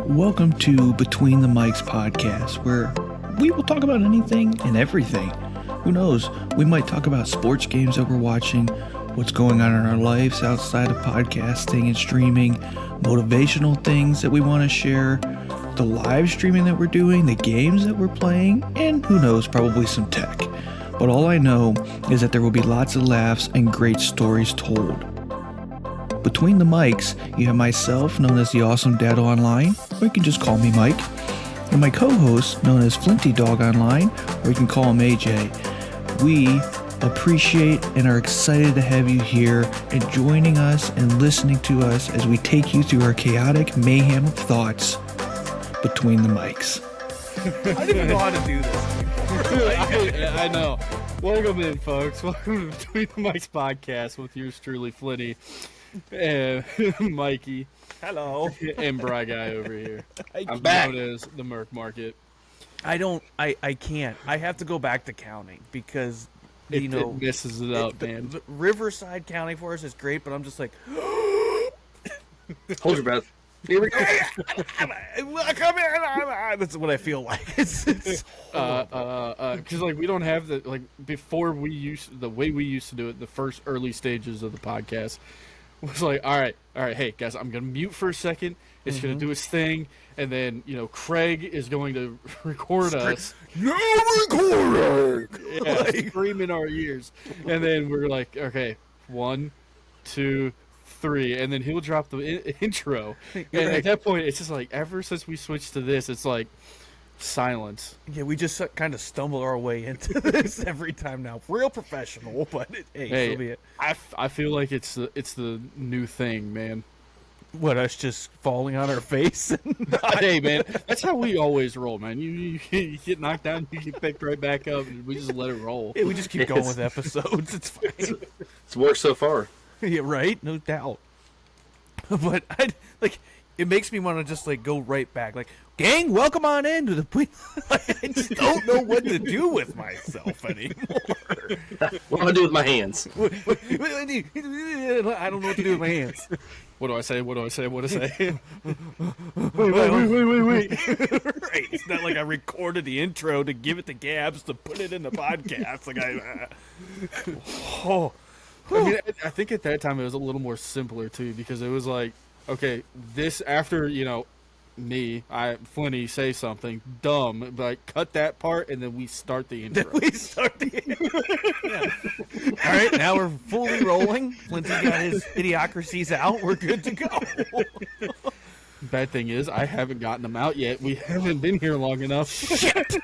Welcome to Between the Mics podcast, where we will talk about anything and everything. Who knows? We might talk about sports games that we're watching, what's going on in our lives outside of podcasting and streaming, motivational things that we want to share, the live streaming that we're doing, the games that we're playing, and who knows, probably some tech. But all I know is that there will be lots of laughs and great stories told. Between the Mics, you have myself, known as the Awesome Dad Online, or you can just call me Mike, and my co-host, known as Flinty Dog Online, or you can call him AJ. We appreciate and are excited to have you here and joining us and listening to us as we take you through our chaotic mayhem of thoughts between the mics. I don't even know how to do this. I know. Welcome in, folks. Welcome to Between the Mics podcast with yours truly, Flinty, and Mikey. Hello. And Bry Guy over here. I'm back. Known as the Merc Market. I can't. I have to go back to counting because, It messes it up, man. The Riverside counting for us is great, but I'm just like, hold your breath. Here we go. come here. That's what I feel like. It's Because like we don't have the before the way we used to do it. The first early stages of the podcast was like, all right, hey guys, I'm gonna mute for a second. It's gonna do its thing, and then Craig is going to record us. no recording. Yeah, scream in our ears, and then we're like, okay, 1, 2, 3, and then he'll drop the intro. And at that point, it's just like ever since we switched to this, it's like silence. Yeah, we just kind of stumble our way into this every time now. Real professional, but hey, so be it. I feel like it's the new thing, man. What, us just falling on our face? Hey, man, that's how we always roll, man. You get knocked down, you get picked right back up, and we just let it roll. Yeah, we just keep going with episodes. It's fine. It's worked so far. Yeah, right? No doubt. But it makes me want to just go right back. Like, gang, welcome on in to the point. I just don't know what to do with myself anymore. What do I do with my hands? I don't know what to do with my hands. What do I say? What do I say? What do I say? Wait. Right. It's not like I recorded the intro to give it to Gabs to put it in the podcast. I mean, I think at that time it was a little more simpler too, because it was like, okay, this after Flinty say something dumb, but cut that part, and then we start the intro. Yeah. All right, now we're fully rolling. Flinty got his idiocracies out. We're good to go. Bad thing is, I haven't gotten them out yet. We haven't been here long enough. Shit.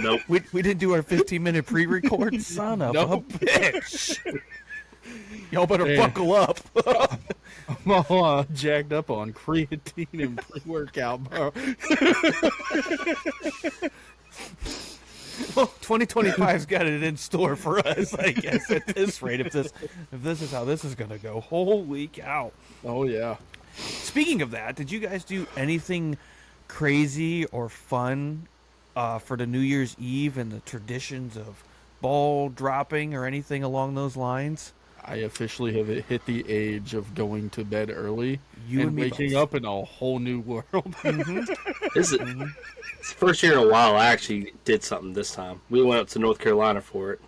Nope. We didn't do our 15-minute pre-record. Son of a bitch. Y'all better buckle up. I'm all jacked up on creatine and pre-workout, bro. Well, 2025's got it in store for us, I guess, at this rate. If this is how this is going to go, holy cow. Oh, yeah. Speaking of that, did you guys do anything crazy or fun for the New Year's Eve and the traditions of ball dropping or anything along those lines? I officially have hit the age of going to bed early and waking up in a whole new world. It's the first year in a while I actually did something this time. We went up to North Carolina for it.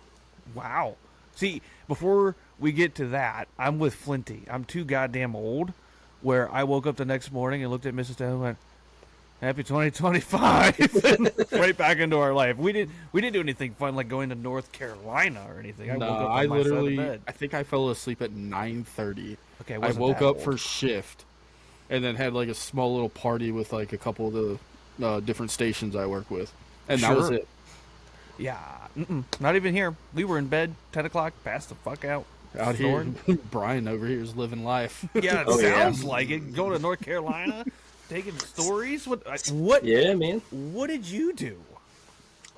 Wow. See, before we get to that, I'm with Flinty. I'm too goddamn old, where I woke up the next morning and looked at Mrs. Doe and went, Happy 2025, and right back into our life. We didn't do anything fun like going to North Carolina or anything. I woke up on my side of the bed. I think I fell asleep at 9:30. Okay, I woke up for shift, and then had a small little party with a couple of the different stations I work with, and that was it. Yeah, not even here. We were in bed 10 o'clock, passed the fuck out. Out here, Brian over here is living life. Yeah, it sounds like it. Going to North Carolina. Taking stories? What? Yeah, man. What did you do?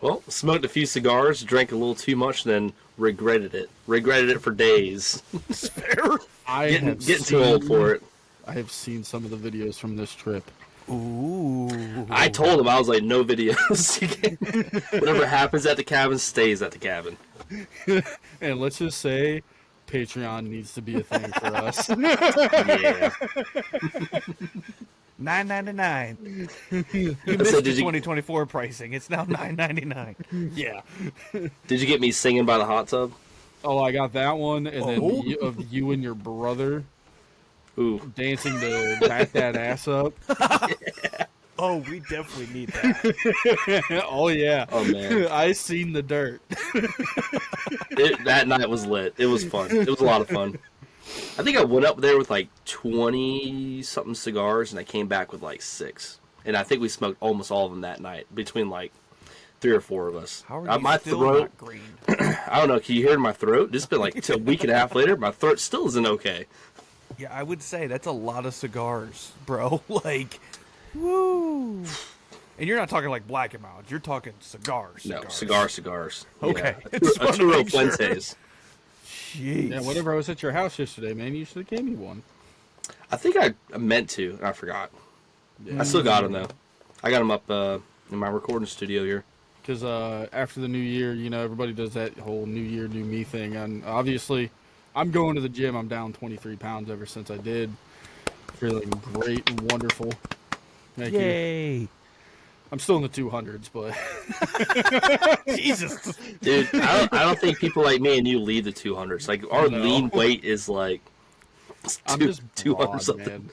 Well, smoked a few cigars, drank a little too much, then regretted it. Regretted it for days. Fair. Getting too old for it. I have seen some of the videos from this trip. Ooh. I told him, I was like, no videos. Whatever happens at the cabin stays at the cabin. And let's just say Patreon needs to be a thing for us. Yeah. $9.99. You missed the 2024 pricing. It's now $9.99. Yeah. Did you get me singing by the hot tub? Oh, I got that one, and then of you and your brother Ooh. dancing to Back That Ass Up. Oh, we definitely need that. Oh, yeah. Oh, man. I seen the dirt. That night was lit. It was fun. It was a lot of fun. I think I went up there with like 20-something cigars, and I came back with like 6. And I think we smoked almost all of them that night, between like 3 or 4 of us. How are you my still throat, not green? I don't know. Can you hear it in my throat? It's been like a week and a half later. My throat still isn't okay. Yeah, I would say that's a lot of cigars, bro. Like, woo. And you're not talking like black and mild. You're talking cigars. No, cigars. Okay. Yeah. Just wanted to Arturo make sure. Fuentes. Jeez. Yeah, whenever I was at your house yesterday, man, you should have gave me one. I think I meant to, and I forgot. Yeah. I still got them, though. I got them up in my recording studio here. Because after the new year, you know, everybody does that whole new year, new me thing. And obviously, I'm going to the gym. I'm down 23 pounds ever since I did. Feeling great and wonderful. Thank you. Yay. I'm still in the 200s, but Jesus. Dude, I don't think people like me and you lead the 200s. Like, our No. lean weight is like I'm just 200 broad, something. man.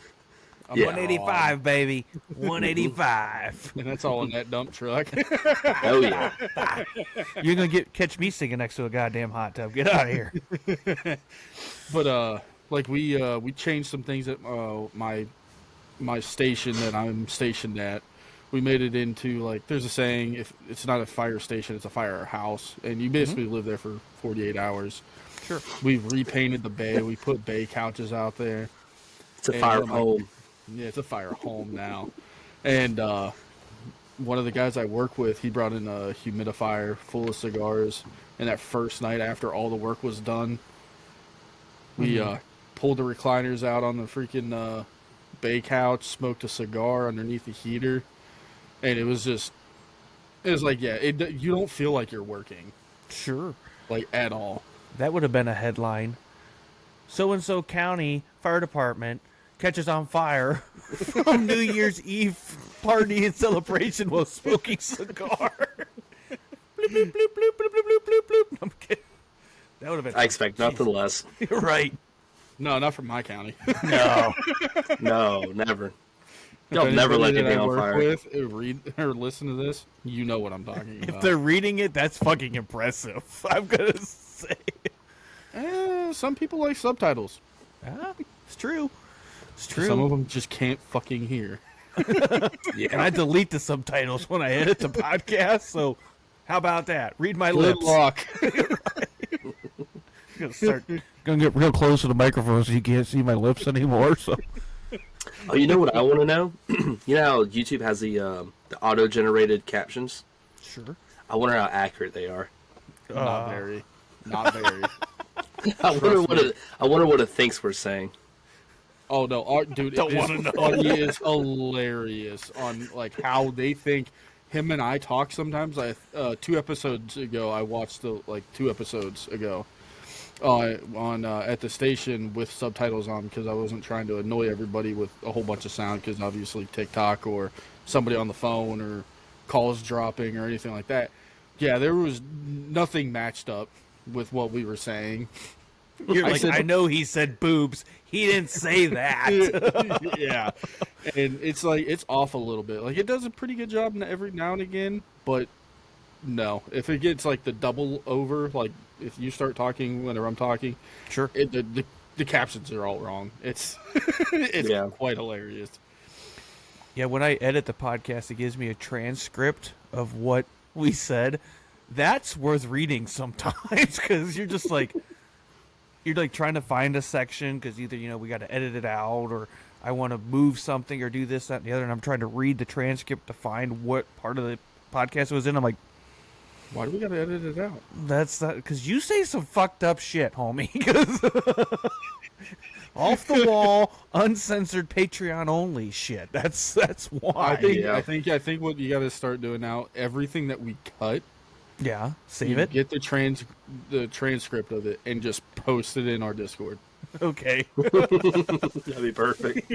I'm Yeah. 185, baby. 185. And that's all in that dump truck. Oh, yeah. You're going to catch me singing next to a goddamn hot tub. Get out of here. But like we changed some things at my station that I'm stationed at. We made it into, like, there's a saying, if it's not a fire station, it's a firehouse, and you basically live there for 48 hours. Sure. We've repainted the bay. We put bay couches out there. It's a And fire I'm like, home. Yeah, it's a fire home now. And one of the guys I work with, he brought in a humidifier full of cigars. And that first night after all the work was done, we pulled the recliners out on the freaking bay couch, smoked a cigar underneath the heater. And it was like, yeah, you don't feel like you're working, Sure. like, at all. That would have been a headline. So-and-so county fire department catches on fire from New Year's Eve party and celebration while smoking cigar. Bloop, bloop, bloop, bloop, bloop, bloop, bloop, bloop. I'm kidding. That would have been. I expect nothing less. You're right. No, not from my county. No. No, never. If They'll never let anybody anything that I on work fire. with read or listen to this, you know what I'm talking If about. they're reading it, that's fucking impressive. I'm gonna say. Some people like subtitles. Ah, it's true. It's true. Some of them just can't fucking hear. And I delete the subtitles when I edit the podcast. So, how about that? Read my Good lips. luck. Gonna get real close to the microphone so you can't see my lips anymore. So, Oh, you know what I want to know? You know how YouTube has the auto-generated captions? sure. I wonder how accurate they are. Not very. Not very. I wonder what it thinks we're saying. Oh no, dude! Don't it wanna is know. funny. It's hilarious on like how they think. Him and I talk sometimes. 2 episodes ago, I watched 2 episodes ago on at the station with subtitles on because I wasn't trying to annoy everybody with a whole bunch of sound because obviously TikTok or somebody on the phone or calls dropping or anything like that. Yeah, there was nothing matched up with what we were saying. You're I like, said- I know he said boobs. He didn't say that. Yeah, and it's like it's off a little bit. Like it does a pretty good job every now and again, but no, if it gets like the double over, like if you start talking whenever I'm talking, Sure. the captions are all wrong. It's it's Yeah. quite hilarious. Yeah, when I edit the podcast, it gives me a transcript of what we said. That's worth reading sometimes because you're just like, trying to find a section because either, we got to edit it out or I want to move something or do this, that, and the other. And I'm trying to read the transcript to find what part of the podcast it was in. I'm like, Why do we gotta edit it out? that's not because you say some fucked up shit, homie. 'Cause off the wall, uncensored, Patreon only shit. That's why. I think what you gotta start doing now, everything that we cut, Yeah, save you it. get the transcript of it and just post it in our Discord. Okay. That'd be perfect.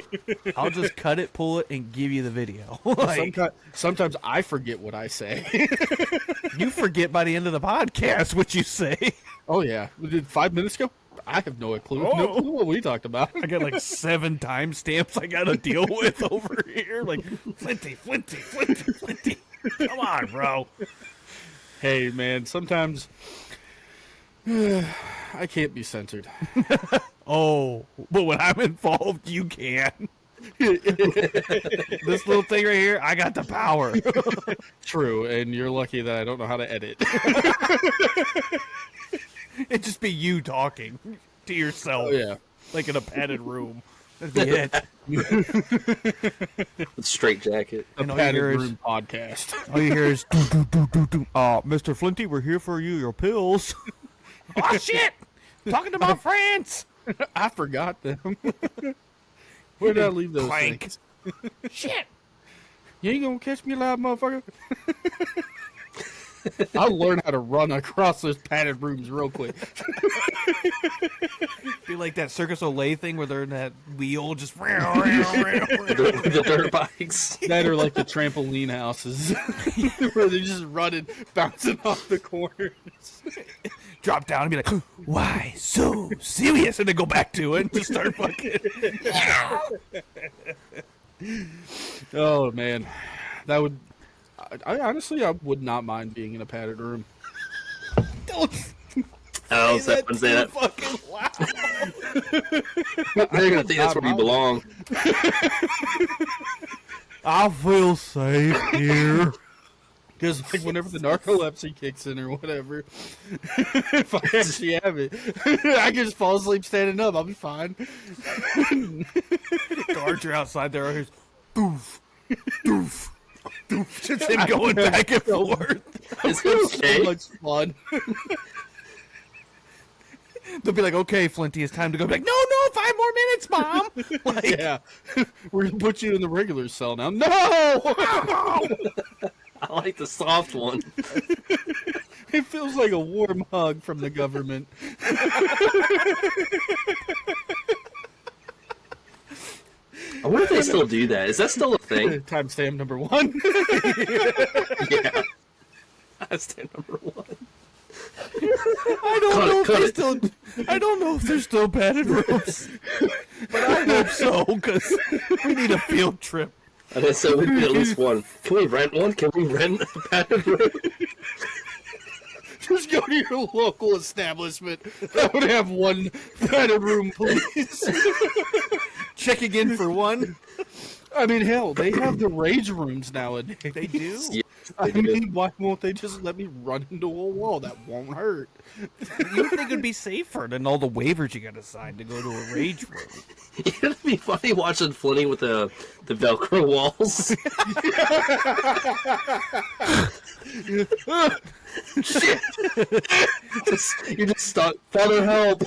I'll just cut it, pull it, and give you the video. Like, Sometimes I forget what I say. you forget by the end of the podcast what you say. Oh yeah, we did 5 minutes ago. I have no clue. No Oh. clue what we talked about. I got like 7 timestamps I gotta deal with over here. Like, Flinty. Come on, bro. Hey man, sometimes I can't be censored. Oh, but when I'm involved, you can. This little thing right here, I got the power. True, and you're lucky that I don't know how to edit. It'd just be you talking to yourself, Oh yeah. like in a padded room. That'd be it. Straight jacket. A And all you padded hear is- room podcast. All you hear is, Mr. Flinty, we're here for you, your pills. Oh, shit! Talking to my friends! I forgot them. Where did I leave those Clank. things? Shit! You ain't gonna catch me alive, motherfucker. I'll learn how to run across those padded rooms real quick. Be like that Circus Olay thing where they're in that wheel, just... The dirt bikes. That are like the trampoline houses where they're just running, bouncing off the corners. Drop down and be like, why so serious? And then go back to it and just start fucking... Oh man, that would. I honestly, I would not mind being in a padded room. Don't Oh, someone say that. fucking loud. They're gonna think that's where you belong. I feel safe here. Because like whenever the narcolepsy kicks in or whatever, if I actually have it, I can just fall asleep standing up. I'll be fine. Guards are outside there. Here's doof, doof, doof. Just him going back and forth. It's So okay. much fun. They'll be like, okay, Flinty, it's time to go. Be like, no, 5 more minutes, Mom. Like, Yeah, we're gonna put you in the regular cell now. No, I like the soft one. it feels like a warm hug from the government. I wonder if they still do that. Is that still a thing? Timestamp number 1. Yeah. That's number 1. I don't know if cut they it. still. I don't know if there's still padded rooms, but I hope so because we need a field trip. And then so we need at least one. Can we rent one? Can we rent a padded room? Just go to your local establishment. I would have one padded room, please. Checking in for one. I mean, hell, they have the rage rooms nowadays. They do. Yeah, I they do. mean, why won't they just let me run into a wall? That won't hurt. You would think it'd be safer than all the waivers you got to sign to go to a rage room. It'd be funny watching Flinty with the Velcro walls. Shit! You're just stuck. Father, help!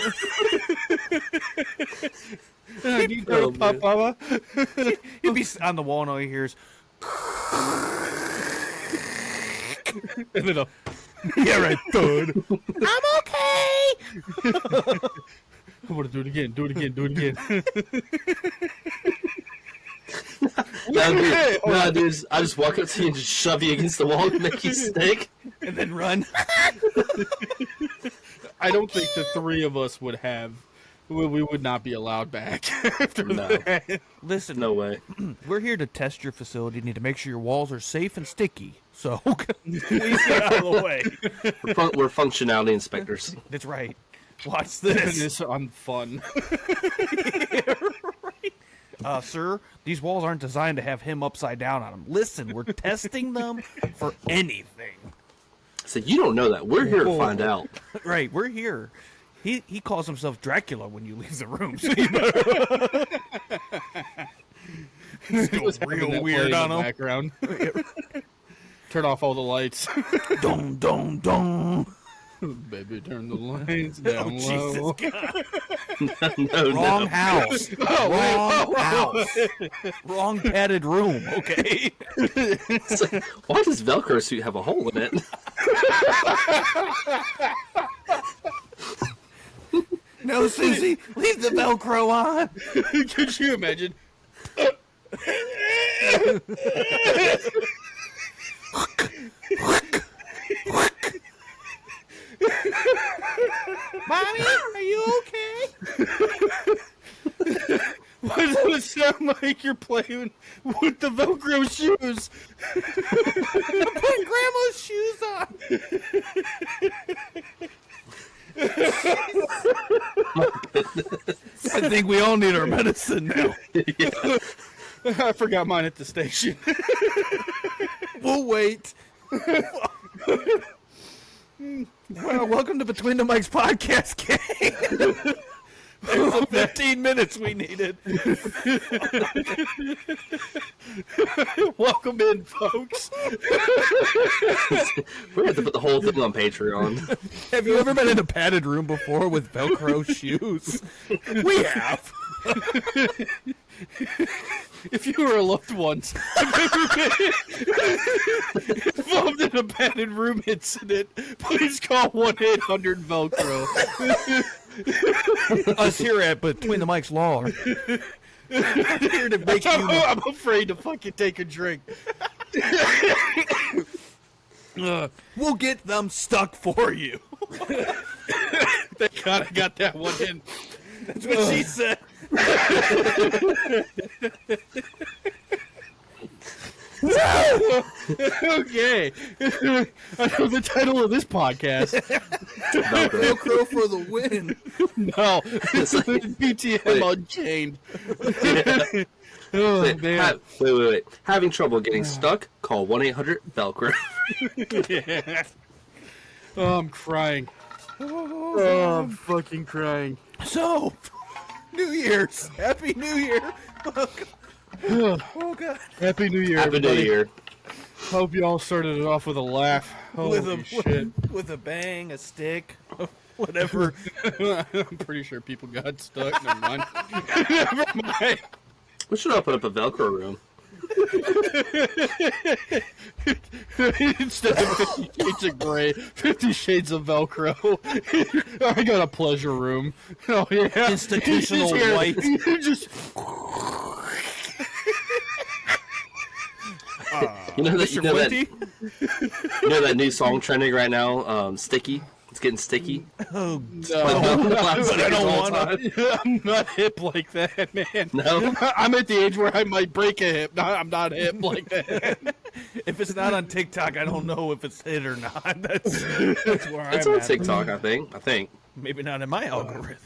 I need Oh, help, man. Papa. You'd be on the wall and all you hear is, And then yeah, right, thud. I'm okay. I want to do it again. Do it again. Do it again. No, dude, I just walk up to you and just shove you against the wall and make you stick. And then run. I don't think the three of us would have. We would not be allowed back after No. that. Listen, No way. we're here to test your facility. You need to make sure your walls are safe and sticky. So please get out of the way. We're functionality inspectors. That's right. Watch And this. it's on fun. Sir, these walls aren't designed to have him upside down on them. Listen, we're testing them for anything. So you don't know that. We're here to find out. Right, we're here. He calls himself Dracula when you leave the room. So you better... It's Just going having real that weird play in on the him. background. Turn off all the lights. Dong, dong, dong. Baby, turn the lights down Oh, low. Jesus God. No, Wrong no. house. Wrong house. Wrong padded room, okay? It's like, why does Velcro suit have a hole in it? No, Susie, leave the Velcro on. Could you imagine? Mommy, are you okay? Why does it sound like you're playing with the Velcro shoes? Putting Grandma's shoes on. I think we all need our medicine now. I forgot mine at the station. We'll wait. Well, welcome to Between the Mics podcast, gang. There's the 15 minutes we needed. Welcome in, folks. We have to put the whole thing on Patreon. Have you ever been in a padded room before with Velcro shoes? We have. If you or a loved ones involved in a padded room incident, please call 1-800-VELCRO. Us here at Between the Mics Law are here to make you... I'm afraid to fucking take a drink. We'll get them stuck for you. Thank God I got that one in. That's what she said. Okay. I know the title of this podcast. Velcro for the win. No. It's BTM Unchained. Oh, man. Wait. Having trouble getting stuck? Call 1-800-VELCRO. Yeah. Oh, I'm crying. Oh, I'm fucking crying. So, New Year's. Happy New Year. Oh, God. Happy New Year, Happy New everybody. Year. Hope you all started it off with a laugh. Holy shit. With a bang, a stick, whatever. I'm pretty sure people got stuck. Never mind. Never mind. We should open up a Velcro room. Instead of 50 Shades of Grey, 50 Shades of Velcro. I got a pleasure room. Oh, yeah. Institutional Just here, white. Just... You know that Mr. Flinty? you know that new song trending right now, Sticky? It's getting sticky. Oh, No, I don't want I'm not hip like that, man. No? I'm at the age where I might break a hip. No, I'm not hip like that. if it's not on TikTok, I don't know if it's hit or not. That's where It's I'm on at. TikTok, I think. Maybe not in my algorithm.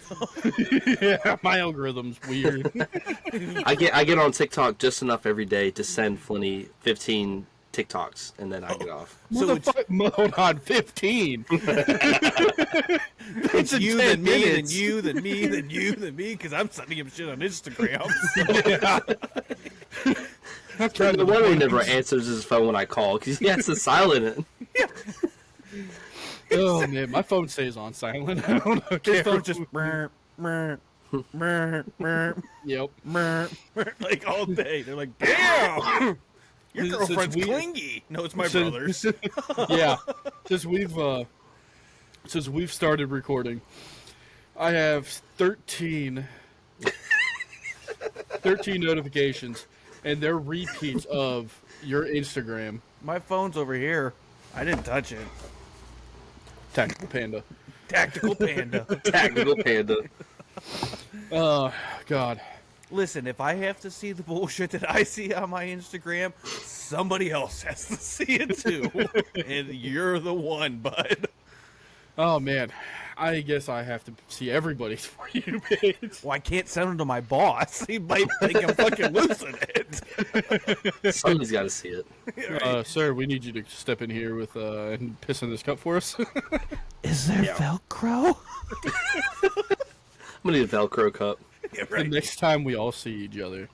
Yeah, my algorithm's weird. I get on TikTok just enough every day to send Flinty 15 TikToks, and then I get off. So it's Hold on, 15. it's you, 10 then me, then minutes. you, then me, then you, then me, because I'm sending him shit on Instagram. So. No wonder he never answers his phone when I call, because he has to silent it. Oh man, my phone stays on silent. I don't know. His phone just brr, brr, brr, brr, Yep. brr, brr, like all day. They're like, damn, your Since girlfriend's we- clingy. No, it's my Since- brother's. Yeah. Since we've started recording, I have 13 notifications, and they're repeats of your Instagram. My phone's over here. I didn't touch it. Tactical Panda. Tactical Panda. Tactical Panda. Oh God. Listen, if I have to see the bullshit that I see on my Instagram, somebody else has to see it too. And you're the one, bud. Oh man. I guess I have to see everybody's for you, bitch. Well, I can't send them to my boss. He might think I'm fucking losing it. Somebody's got to see it. Sir, we need you to step in here with and piss in this cup for us. Is there Velcro? I'm going to need a Velcro cup. Yeah, The right. next time we all see each other,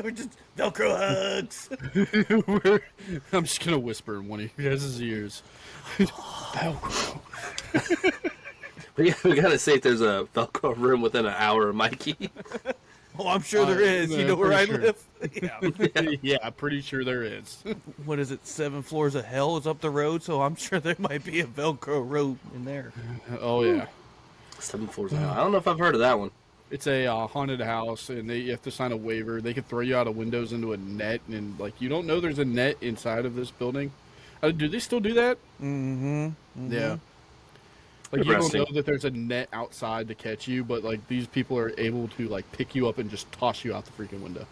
We're just Velcro hugs. I'm just gonna whisper in one of you guys' ears. Velcro. We got to see if there's a Velcro room within an hour of Mikey. Oh, I'm sure there is. You know where I pretty sure. live? Yeah. Yeah, I'm pretty sure there is. What is it? 7 floors of hell is up the road, so I'm sure there might be a Velcro road in there. Oh yeah. Seven floors. I don't know if I've heard of that one. It's a haunted house, and you have to sign a waiver. They can throw you out of windows into a net, and like you don't know there's a net inside of this building. Do they still do that? Mm-hmm. Yeah. Like you don't Interesting. know that there's a net outside to catch you, but like these people are able to like pick you up and just toss you out the freaking window.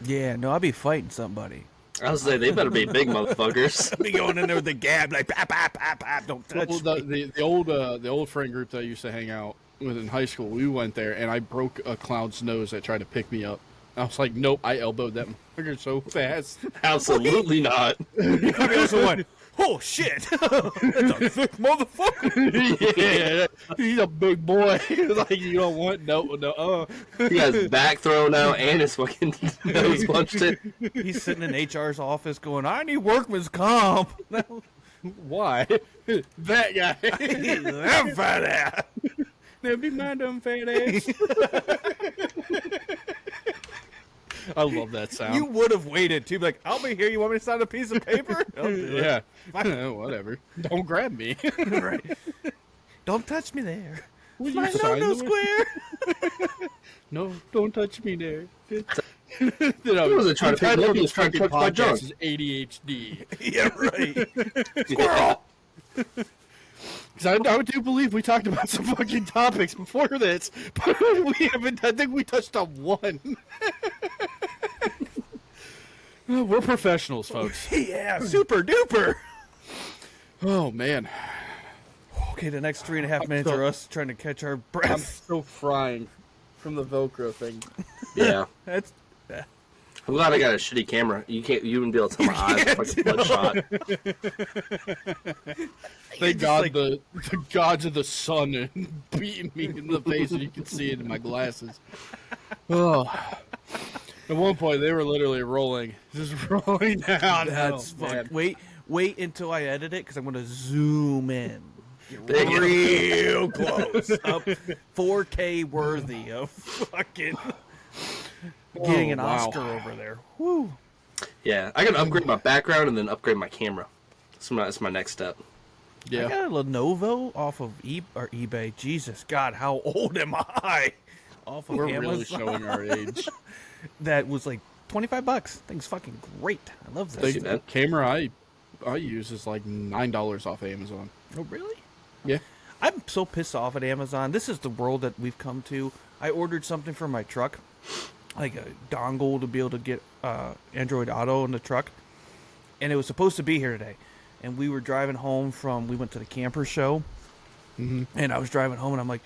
Yeah, no, I'll be fighting somebody. I was saying they better be big motherfuckers. I'll be going in there with the gab, like, pap, pap, pap, pap, don't touch Well, me. the old friend group that I used to hang out with in high school, we went there and I broke a clown's nose that tried to pick me up. I was like, nope, I elbowed that motherfucker so fast. Absolutely not. I also went, oh, shit. That's a thick motherfucker. Yeah, he's a big boy. Like, you don't want no. He got his back thrown out and his fucking nose punched it. He's sitting in HR's office going, I need workman's comp. Why? That guy. That fat ass. Never be my dumb fat ass. I love that sound. You would have waited, too. Like, I'll be here. You want me to sign a piece of paper? I'll do it. Yeah. Whatever. Don't grab me. Right. Don't touch me there. Will you My sign no the- square. No, don't touch me there. He wasn't trying to pick me up, he was trying to touch my junk. Is ADHD. Yeah, right. Squirrel. Because I do believe we talked about some fucking topics before this, but we haven't. I think we touched on one. We're professionals, folks. Yeah, super duper. Oh man, Okay, the next 3.5 minutes so- are us trying to catch our I'm breath. so frying from the Velcro thing. Yeah. That's I'm glad I got a shitty camera. You wouldn't be able to tell my eyes are fucking bloodshot. Thank just God like- the gods of the sun are beating me in the face, and you can see it in my glasses. Oh. At one point, they were literally rolling, just rolling down. that's Oh, man. fucked. Wait until I edit it because I'm going to zoom in. There you go. Real close. Up 4K worthy of fucking getting an wow. Oscar over there. Woo. Yeah, I gotta upgrade my background and then upgrade my camera. That's my next step. I Yeah. got a Lenovo off of eBay. Jesus God, how old am I? Off of We're Amazon. really showing our age. That was like $25. Thing's fucking great. I love this. Thank you, man. Camera I use is like $9 off Amazon. Oh, really? Yeah. I'm so pissed off at Amazon. This is the world that we've come to. I ordered something for my truck, like a dongle to be able to get Android Auto in the truck, and it was supposed to be here today. And we were driving home we went to the camper show, and I was driving home, and I'm like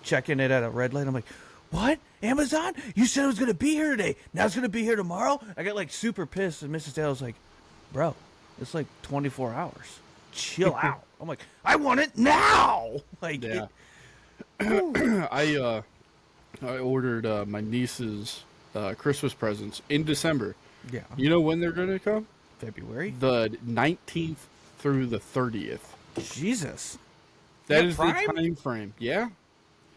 checking it at a red light. I'm like, what? Amazon? You said it was going to be here today. Now it's going to be here tomorrow? I got like super pissed, and Mrs. Dale was like, bro, it's like 24 hours. Chill out. I'm like, I want it now. Like, Yeah. I ordered my niece's Christmas presents in December. yeah. You know when they're going to come? February. The 19th through the 30th. Jesus. That Yeah, is Prime? the time frame. Yeah.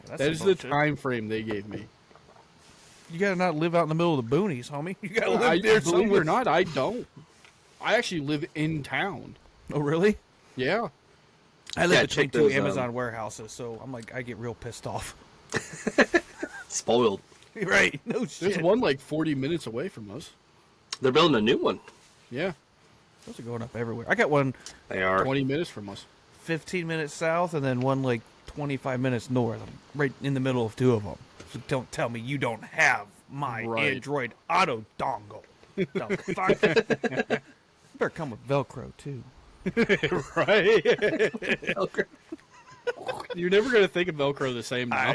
That's That is some the bullshit. time frame they gave me. You gotta not live out in the middle of the boonies, homie. You gotta live I there believe it somewhere. or not, I don't. I actually live in town. Oh, really? Yeah. I live Yeah, between check two those, Amazon warehouses, so I'm like, I get real pissed off. Spoiled. Right? No shit. There's one like 40 minutes away from us. They're building a new one. Yeah. Those are going up everywhere. I got one They are. 20 minutes from us. 15 minutes south, and then one like 25 minutes north. I'm right in the middle of two of them. So don't tell me you don't have my Right. Android Auto dongle. The fuck? You better come with Velcro too. Right? You're never going to think of Velcro the same now.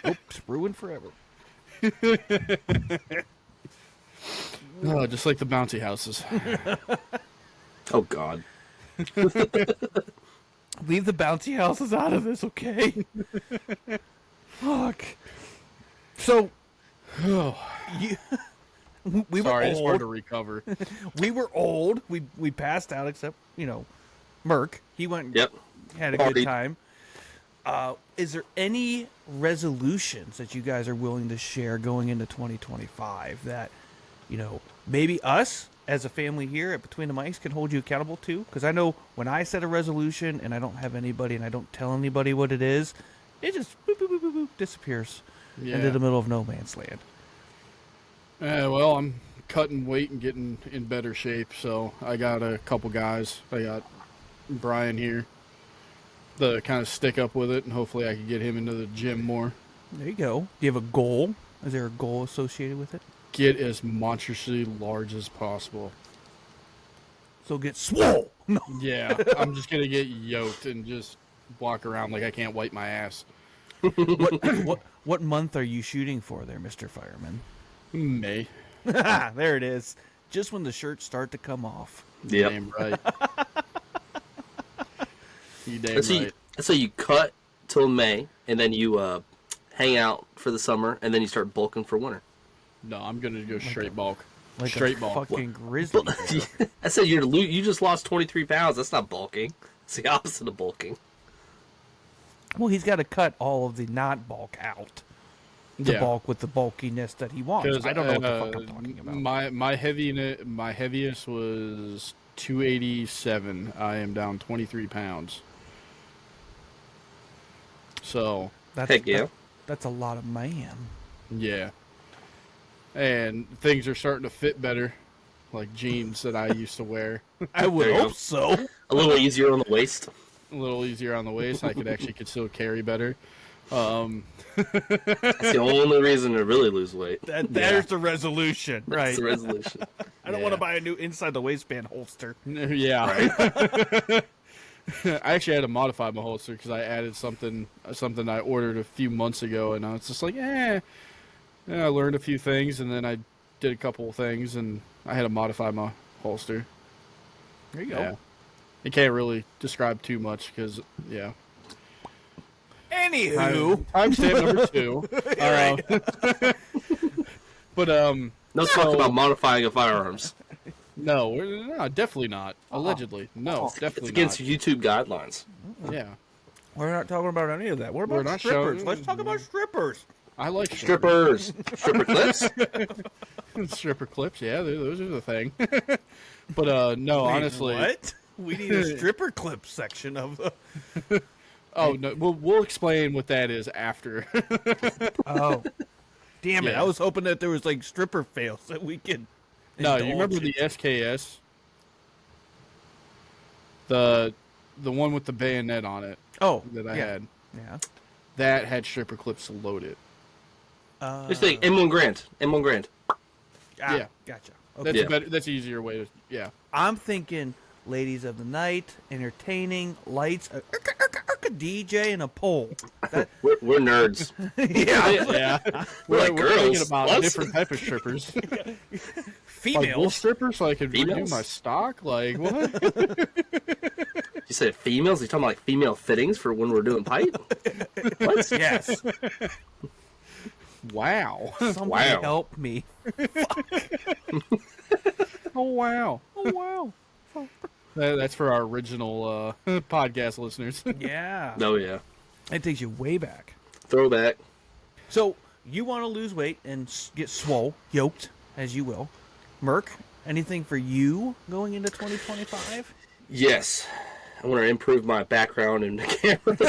Oops, ruined forever. Oh, just like the bouncy houses. Oh God. Leave the bouncy houses out of this, okay? Fuck. So, you, we Sorry, were it's hard to old. recover. We were old. We passed out, except Merc. He went and Yep. had a good Partied. time. Is there any resolutions that you guys are willing to share going into 2025 that maybe us as a family here at Between the Mics can hold you accountable to? Because I know when I set a resolution and I don't have anybody and I don't tell anybody what it is, it just boop, boop, boop, boop, boop, disappears Yeah. into the middle of no man's land. Well, I'm cutting weight and getting in better shape, so I got a couple guys. I got Brian here to kind of stick up with it, and hopefully I can get him into the gym more. There you go. Do you have a goal? Is there a goal associated with it? Get as monstrously large as possible. So get swole. No. Yeah, I'm just going to get yoked and just walk around like I can't wipe my ass. What month are you shooting for there, Mr. Fireman? May. There it is. Just when the shirts start to come off. Yep. Damn right. You damn Let's right. say you cut till May, and then you hang out for the summer, and then you start bulking for winter. No, I'm going to go straight bulk. Like Straight a bulk. fucking grizzly bear. I said you just lost 23 pounds. That's not bulking. It's the opposite of bulking. Well, he's got to cut all of the not bulk out to Yeah. bulk with the bulkiness that he wants. I don't know what the fuck I'm talking about. My heaviest was 287. I am down 23 pounds. So Heck yeah. That's a lot of man. yeah, and things are starting to fit better, like jeans that I used to wear. I would There you hope go. so. A little easier on the waist. A little easier on the waist. I could still carry better. That's the only reason to really lose weight. There's the resolution, right? That's the resolution. I don't want to buy a new inside the waistband holster. Yeah. I actually had to modify my holster because I added something I ordered a few months ago, and I was just like, Yeah, I learned a few things, and then I did a couple of things, and I had to modify my holster. There you go. Yeah. I can't really describe too much because, yeah. Anywho, Timestamp number 2. But No talk about modifying of firearms. no, definitely not. Allegedly, no, It's definitely against not. YouTube guidelines. Yeah, we're not talking about any of that. What We're about not strippers? showing- Let's talk about strippers. I like Strippers. Stripper clips. stripper clips. Yeah, those are the thing. But no, Wait, honestly, what? We need a stripper clip section of the. oh no, we'll explain what that is after. Oh, damn it! Yeah. I was hoping that there was like stripper fails that we could. No, you remember indulge the SKS? The one with the bayonet on it Oh, that I yeah. had. Yeah. That had stripper clips loaded. Just think M1 Grand. M1 Grand. Yeah. Gotcha. That's Okay. Yeah. better. That's an easier way to. Yeah. I'm thinking ladies of the night, entertaining, lights, a DJ, and a pole. That, We're nerds. yeah, Yeah. We're like, We're thinking girls, about what? different type of strippers. Like bull females. strippers, so I could redo Females? my stock. Like what? You said females? You talking about like female fittings for when we're doing pipe? What? Yes. Wow. Somebody Wow. help me. Oh wow. Oh wow. That's for our original podcast listeners. Yeah. Oh yeah. It takes you way back. Throwback. So you want to lose weight and get swole, yoked, as you will. Merc, anything for you going into 2025? Yes. I want to improve my background in the cameras.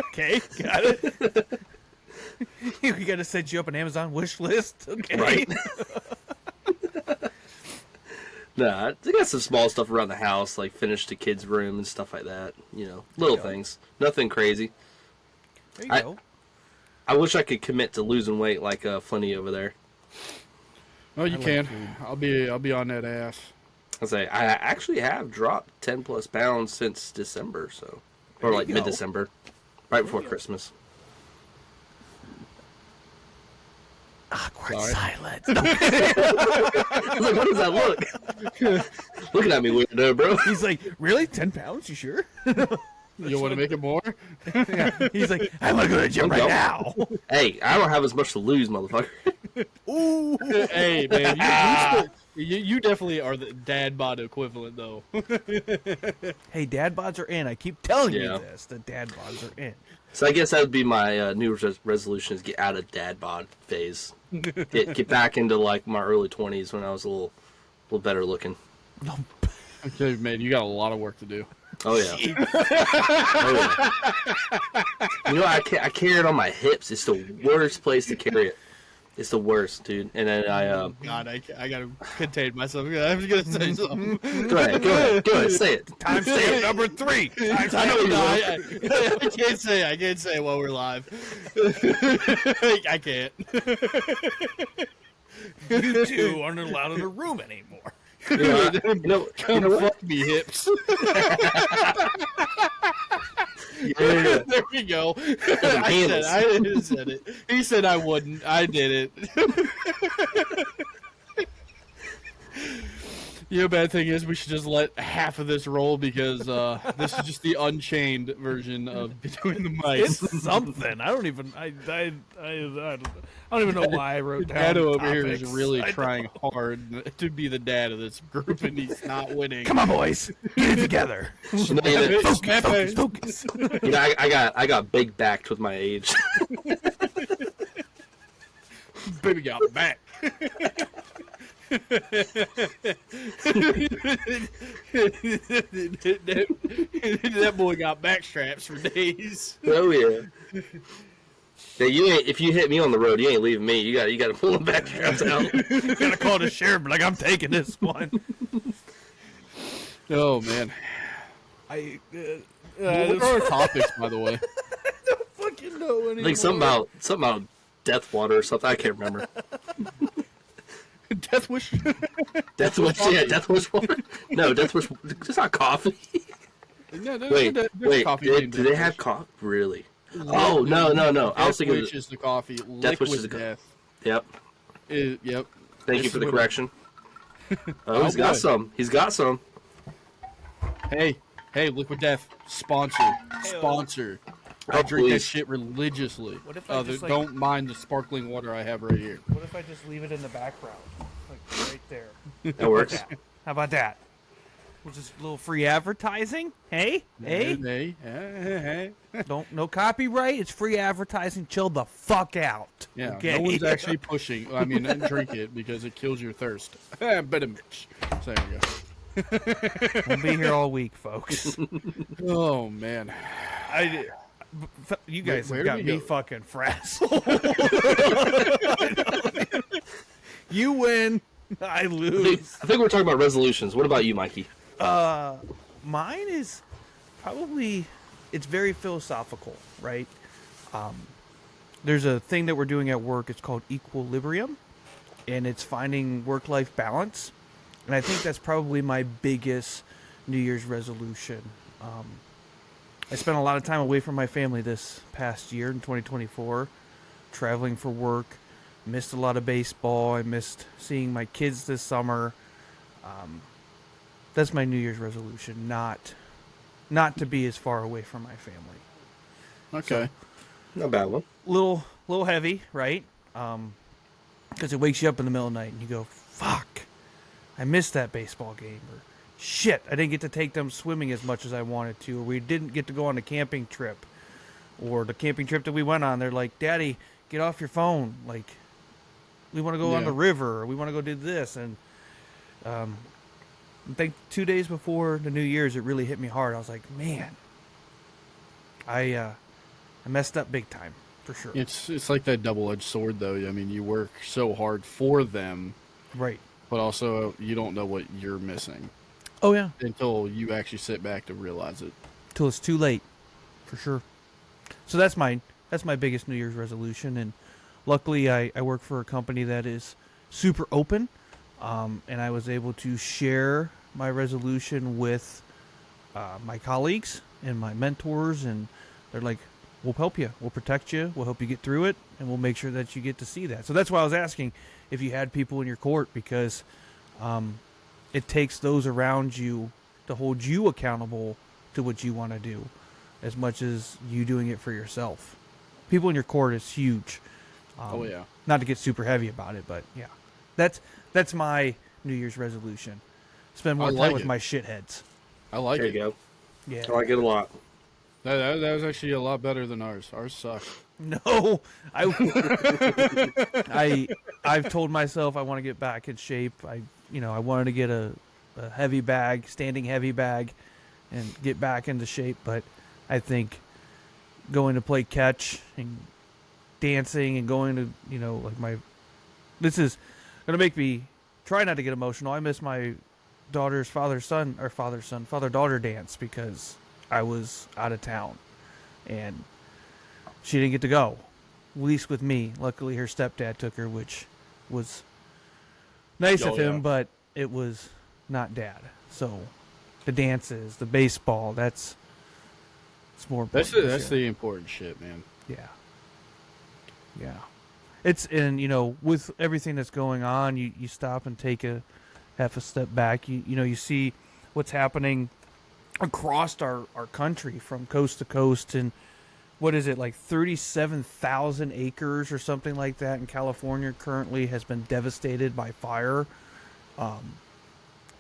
Okay, got it. We got to set you up an Amazon wish list. Okay. Right. Nah, I got some small stuff around the house, like finish the kids' room and stuff like that. You know, little things. Nothing crazy. There you I- go. I wish I could commit to losing weight like Flinty over there. Oh, you like can. food. I'll be on that ass. I say I actually have dropped 10 plus pounds since December, so There or you like go. mid-December, right before Christmas. Awkward Sorry. silence. I was like, what does that look? Looking at me weirdo, bro. He's like, really? 10 pounds? You sure? You want to make it more? He's like, I want to go to the gym I'm right going. now. Hey, I don't have as much to lose, motherfucker. Ooh. Hey man, you definitely are the dad bod equivalent though. Hey, dad bods are in. I keep telling Yeah. you this. The dad bods are in. So I guess that would be my new resolution: is get out of dad bod phase, get back into like my early 20s when I was a little better looking. Okay, man, you got a lot of work to do. Oh yeah. Oh, yeah. You know, I carry it on my hips. It's the worst place to carry it. It's the worst, dude. And then God, I gotta contain myself. I was gonna say something. go ahead, say it. Timestamp number 3. I can't say it while we're live. I can't. You two aren't allowed in a room anymore. You know what? Fuck me hips. Yeah. There we go. I said it. He said I wouldn't. I did it. You know, bad thing is we should just let half of this roll because this is just the unchained version of Between the Mics. It's something. I don't even. I don't even know why I wrote down. Dado over here is topics. really trying hard to be the dad of this group, and he's not winning. Come on, boys, get it together. You know, Focus. you know, I got big backed with my age. Baby got back. That boy got back straps for days. Oh yeah. Yeah, you ain't. If you hit me on the road, you ain't leaving me. You got to pull them back straps out. Gotta call the sheriff, but like I'm taking this one. Oh man. I What are our topics, by the way? don't fucking know anymore. I think something about Death Water or something. I can't remember. Death Wish. Death Wish. Yeah, Death Wish water. No, Death Wish. It's not coffee. No, Wait. coffee Do named they Death have Wish. coffee? Really? Oh no. I was Death thinking. Wish is the coffee. Death Wish Liquid is the Death. Yep. Yep. Thank you This for is the what- correction. Oh, he's got boy. some. He's got some. Hey, Liquid Death sponsor. I Oh, drink that please. shit religiously. What if I just, like- Don't mind the sparkling water I have right here. What if I just leave it in the background, like right there? That works. How about that? Which is a little free advertising. Hey. Hey. No copyright. It's free advertising. Chill the fuck out. Yeah, Okay. no one's actually pushing. I mean, drink it because it kills your thirst. Better much. So there you go. We'll be here all week, folks. Oh man. You guys Where have do got we me go? fucking frazzled. You win. I lose. I think we're talking about resolutions. What about you, Mikey? Mine is probably, it's very philosophical, right? There's a thing that we're doing at work. It's called equilibrium, and it's finding work-life balance. And I think that's probably my biggest New Year's resolution. I spent a lot of time away from my family this past year in 2024, traveling for work. Missed a lot of baseball. I missed seeing my kids this summer. That's my New Year's resolution, not to be as far away from my family. Okay. Not a bad one. Little heavy, right? Because it wakes you up in the middle of the night and you go, fuck, I missed that baseball game, or shit, I didn't get to take them swimming as much as I wanted to, or we didn't get to go on a camping trip, or the camping trip that we went on, they're like, Daddy, get off your phone, like, we want to go on Yeah. the river, or we want to go do this, and I think 2 days before the New Year's, it really hit me hard. I was like, man, I messed up big time, for sure. It's like that double-edged sword, though. I mean, you work so hard for them, Right. but also you don't know what you're missing Oh, yeah. until you actually sit back to realize it. Till it's too late, for sure. So that's my biggest New Year's resolution, and luckily I work for a company that is super open, and I was able to share my resolution with my colleagues and my mentors, and they're like, we'll help you, we'll protect you, we'll help you get through it, and we'll make sure that you get to see that. So that's why I was asking if you had people in your court, because it takes those around you to hold you accountable to what you want to do, as much as you doing it for yourself. People in your court is huge. Oh yeah. Not to get super heavy about it, but yeah, that's my New Year's resolution. Spend more I time like with it. my shitheads. I like There it. you go. Yeah. I like it a lot. That was actually a lot better than ours. Ours sucked. No, I've told myself I want to get back in shape. I wanted to get a heavy bag, standing heavy bag, and get back into shape. But I think going to play catch and dancing and going to, this is going to make me try not to get emotional. I miss my daughter's father-daughter dance because I was out of town and she didn't get to go, at least with me. Luckily, her stepdad took her, which was nice of him, but it was not dad. So the dances, the baseball, it's more important. That's the important shit, man. Yeah. And with everything that's going on, you stop and take half a step back. You see what's happening across our country from coast to coast, and what is it, like 37,000 acres or something like that in California currently has been devastated by fire.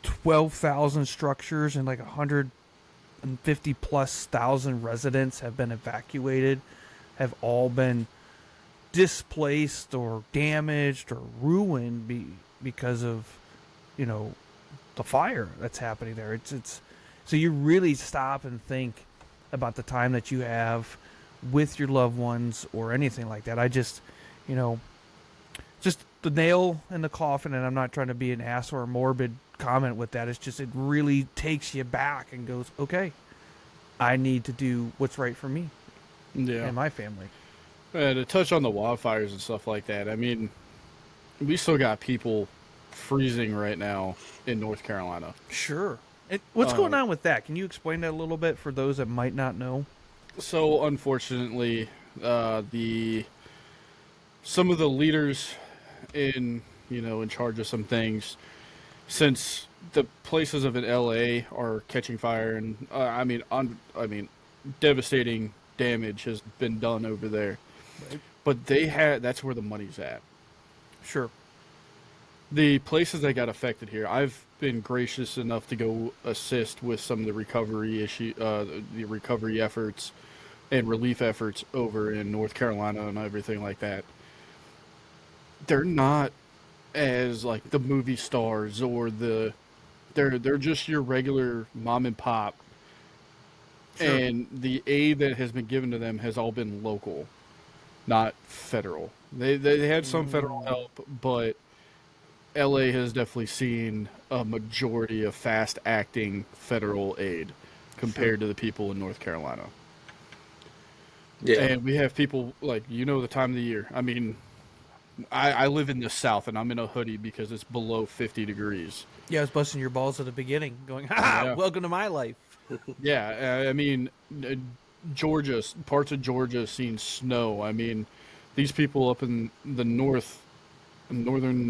12,000 structures and like 150 plus thousand residents have been evacuated, have all been displaced or damaged or ruined because of the fire that's happening there. It's so you really stop and think about the time that you have with your loved ones or anything like that. I just just the nail in the coffin, and I'm not trying to be an ass or a morbid comment with that. It's just it really takes you back and goes, okay, I need to do what's right for me and my family. To touch on the wildfires and stuff like that, I mean, we still got people freezing right now in North Carolina. Sure. And what's going on with that? Can you explain that a little bit for those that might not know? So, unfortunately, some of the leaders in charge of some things, since the places of in LA are catching fire, and devastating damage has been done over there. Right. But that's where the money's at. Sure. The places that got affected here, I've been gracious enough to go assist with some of the recovery efforts and relief efforts over in North Carolina and everything like that. They're not as like the movie stars or they're just your regular mom and pop. Sure. And the aid that has been given to them has all been local, not federal. They had some federal help, but LA has definitely seen a majority of fast-acting federal aid compared to the people in North Carolina. Yeah. And we have people, like, the time of the year. I mean, I live in the South, and I'm in a hoodie because it's below 50 degrees. Yeah, I was busting your balls at the beginning, going, welcome to my life. Yeah, I mean, Georgia, parts of Georgia seen snow. I mean, these people up in the northern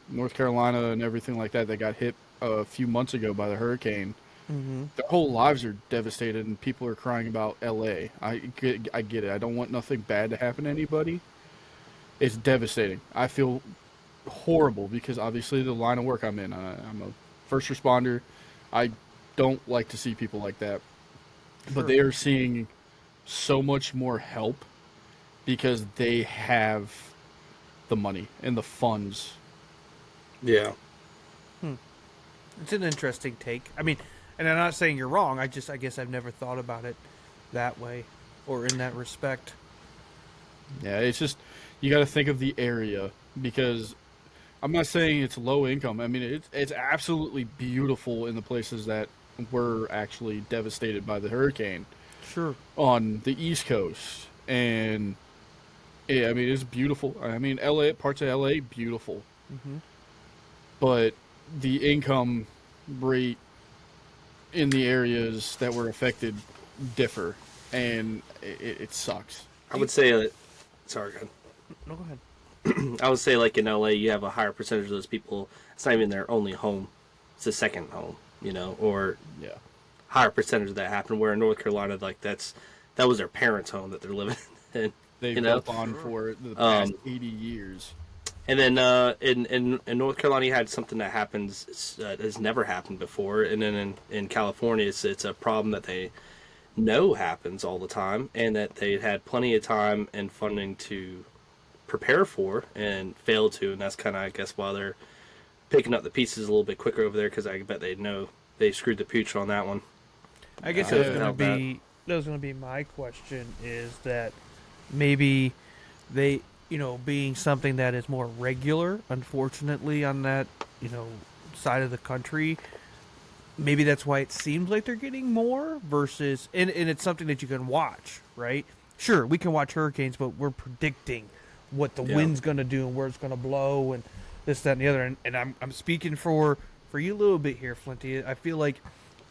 North Carolina and everything like that got hit a few months ago by the hurricane. Mm-hmm. Their whole lives are devastated, and people are crying about L.A. I get it. I don't want nothing bad to happen to anybody. It's devastating. I feel horrible because obviously the line of work I'm in, I'm a first responder. I don't like to see people like that. Sure. But they are seeing so much more help because they have the money and the funds. Yeah. It's an interesting take. I mean, and I'm not saying you're wrong. I guess I've never thought about it that way or in that respect. Yeah, it's just you got to think of the area because I'm not saying it's low income. I mean, it's absolutely beautiful in the places that were actually devastated by the hurricane. Sure. On the East Coast. And yeah, I mean, it's beautiful. I mean, parts of LA, beautiful. Mm-hmm. But the income rate in the areas that were affected differ, and it sucks. I would say sorry, go ahead. No, go ahead. I would say, like in LA, you have a higher percentage of those people. It's not even their only home; it's a second home, or higher percentage of that happened. Where in North Carolina, like that was their parents' home that they're living in. They've built on for the past 80 years. And then in North Carolina, you had something that happens has never happened before, and then in California, it's a problem that they know happens all the time, and that they had plenty of time and funding to prepare for and failed to, and that's kind of, I guess, why they're picking up the pieces a little bit quicker over there, because I bet they know they screwed the pooch on that one. I guess I that was didn't gonna have that. be my question is that maybe they, being something that is more regular, unfortunately, on that, side of the country, maybe that's why it seems like they're getting more versus, and it's something that you can watch, right? Sure, we can watch hurricanes, but we're predicting what the Yeah. wind's going to do and where it's going to blow and this, that, and the other. And I'm speaking for you a little bit here, Flinty. I feel like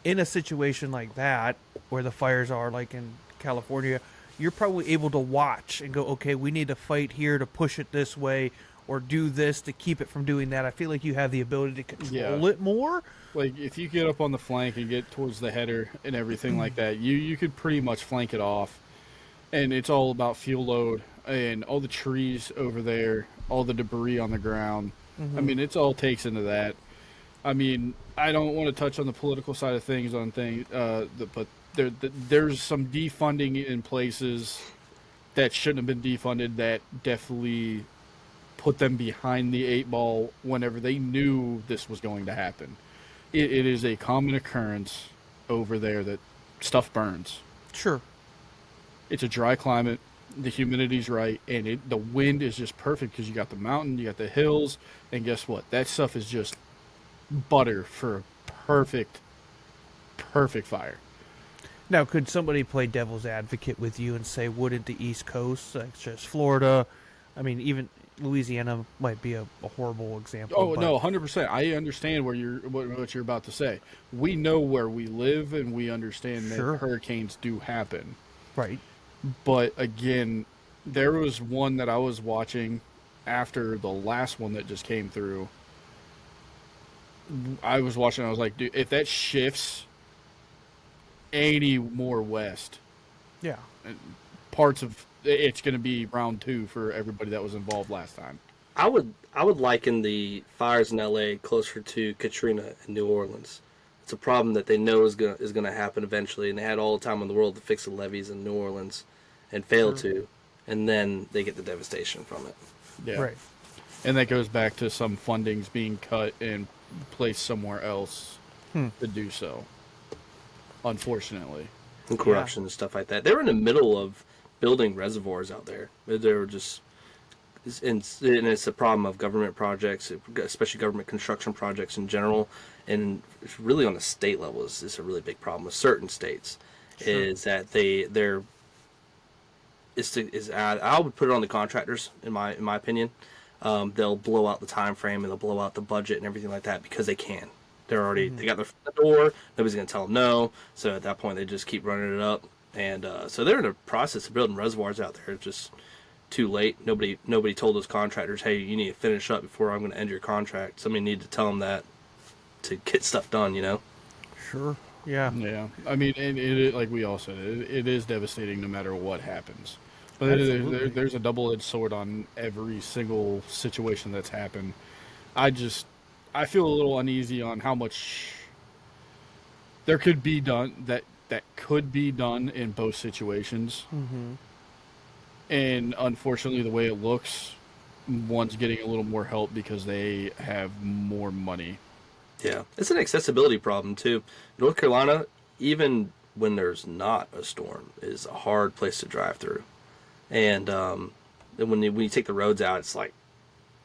in a situation like that, where the fires are, like in California, you're probably able to watch and go, okay, we need to fight here to push it this way or do this to keep it from doing that. I feel like you have the ability to control it more. Like if you get up on the flank and get towards the header and everything like that, you could pretty much flank it off. And it's all about fuel load and all the trees over there, all the debris on the ground. I mean, it's all takes into that. I mean, I don't want to touch on the political side of things but there's some defunding in places that shouldn't have been defunded that definitely put them behind the 8 ball whenever they knew this was going to happen. It is a common occurrence over there that stuff burns. Sure. It's a dry climate, the humidity's right, and the wind is just perfect because you got the mountain, you got the hills, and guess what? That stuff is just butter for a perfect fire. Now, could somebody play devil's advocate with you and say, wouldn't the East Coast, like just Florida, I mean, even Louisiana might be a horrible example. Oh, but no, 100%. I understand what you're about to say. We know where we live, and we understand that hurricanes do happen. Right. But, again, there was one that I was watching after the last one that just came through. I was watching, I was like, dude, if that shifts any more west, Yeah. parts of it's going to be round 2 for everybody that was involved last time. I would liken the fires in LA closer to Katrina in New Orleans. It's a problem that they know is gonna happen eventually, and they had all the time in the world to fix the levees in New Orleans, and failed to, and then they get the devastation from it. Yeah. Right. And that goes back to some fundings being cut and placed somewhere else to do so. Unfortunately. And corruption and stuff like that. They were in the middle of building reservoirs out there. They were just, and it's a problem of government projects, especially government construction projects in general, and it's really on the state level is a really big problem with certain states. Is that I would put it on the contractors in my opinion. They'll blow out the time frame and they'll blow out the budget and everything like that because they can. They're already they got their foot in the door. Nobody's gonna tell them no. So at that point, they just keep running it up. And so they're in the process of building reservoirs out there. It's just too late. Nobody told those contractors, hey, you need to finish up before I'm going to end your contract. Somebody needed to tell them that to get stuff done, you know? Sure. Yeah. Yeah. I mean, and it like we all said, it is devastating no matter what happens. But there's a double-edged sword on every single situation that's happened. I feel a little uneasy on how much there could be done that could be done in both situations. Mm-hmm. And unfortunately, the way it looks, one's getting a little more help because they have more money. Yeah. It's an accessibility problem, too. North Carolina, even when there's not a storm, is a hard place to drive through. And when you take the roads out, it's like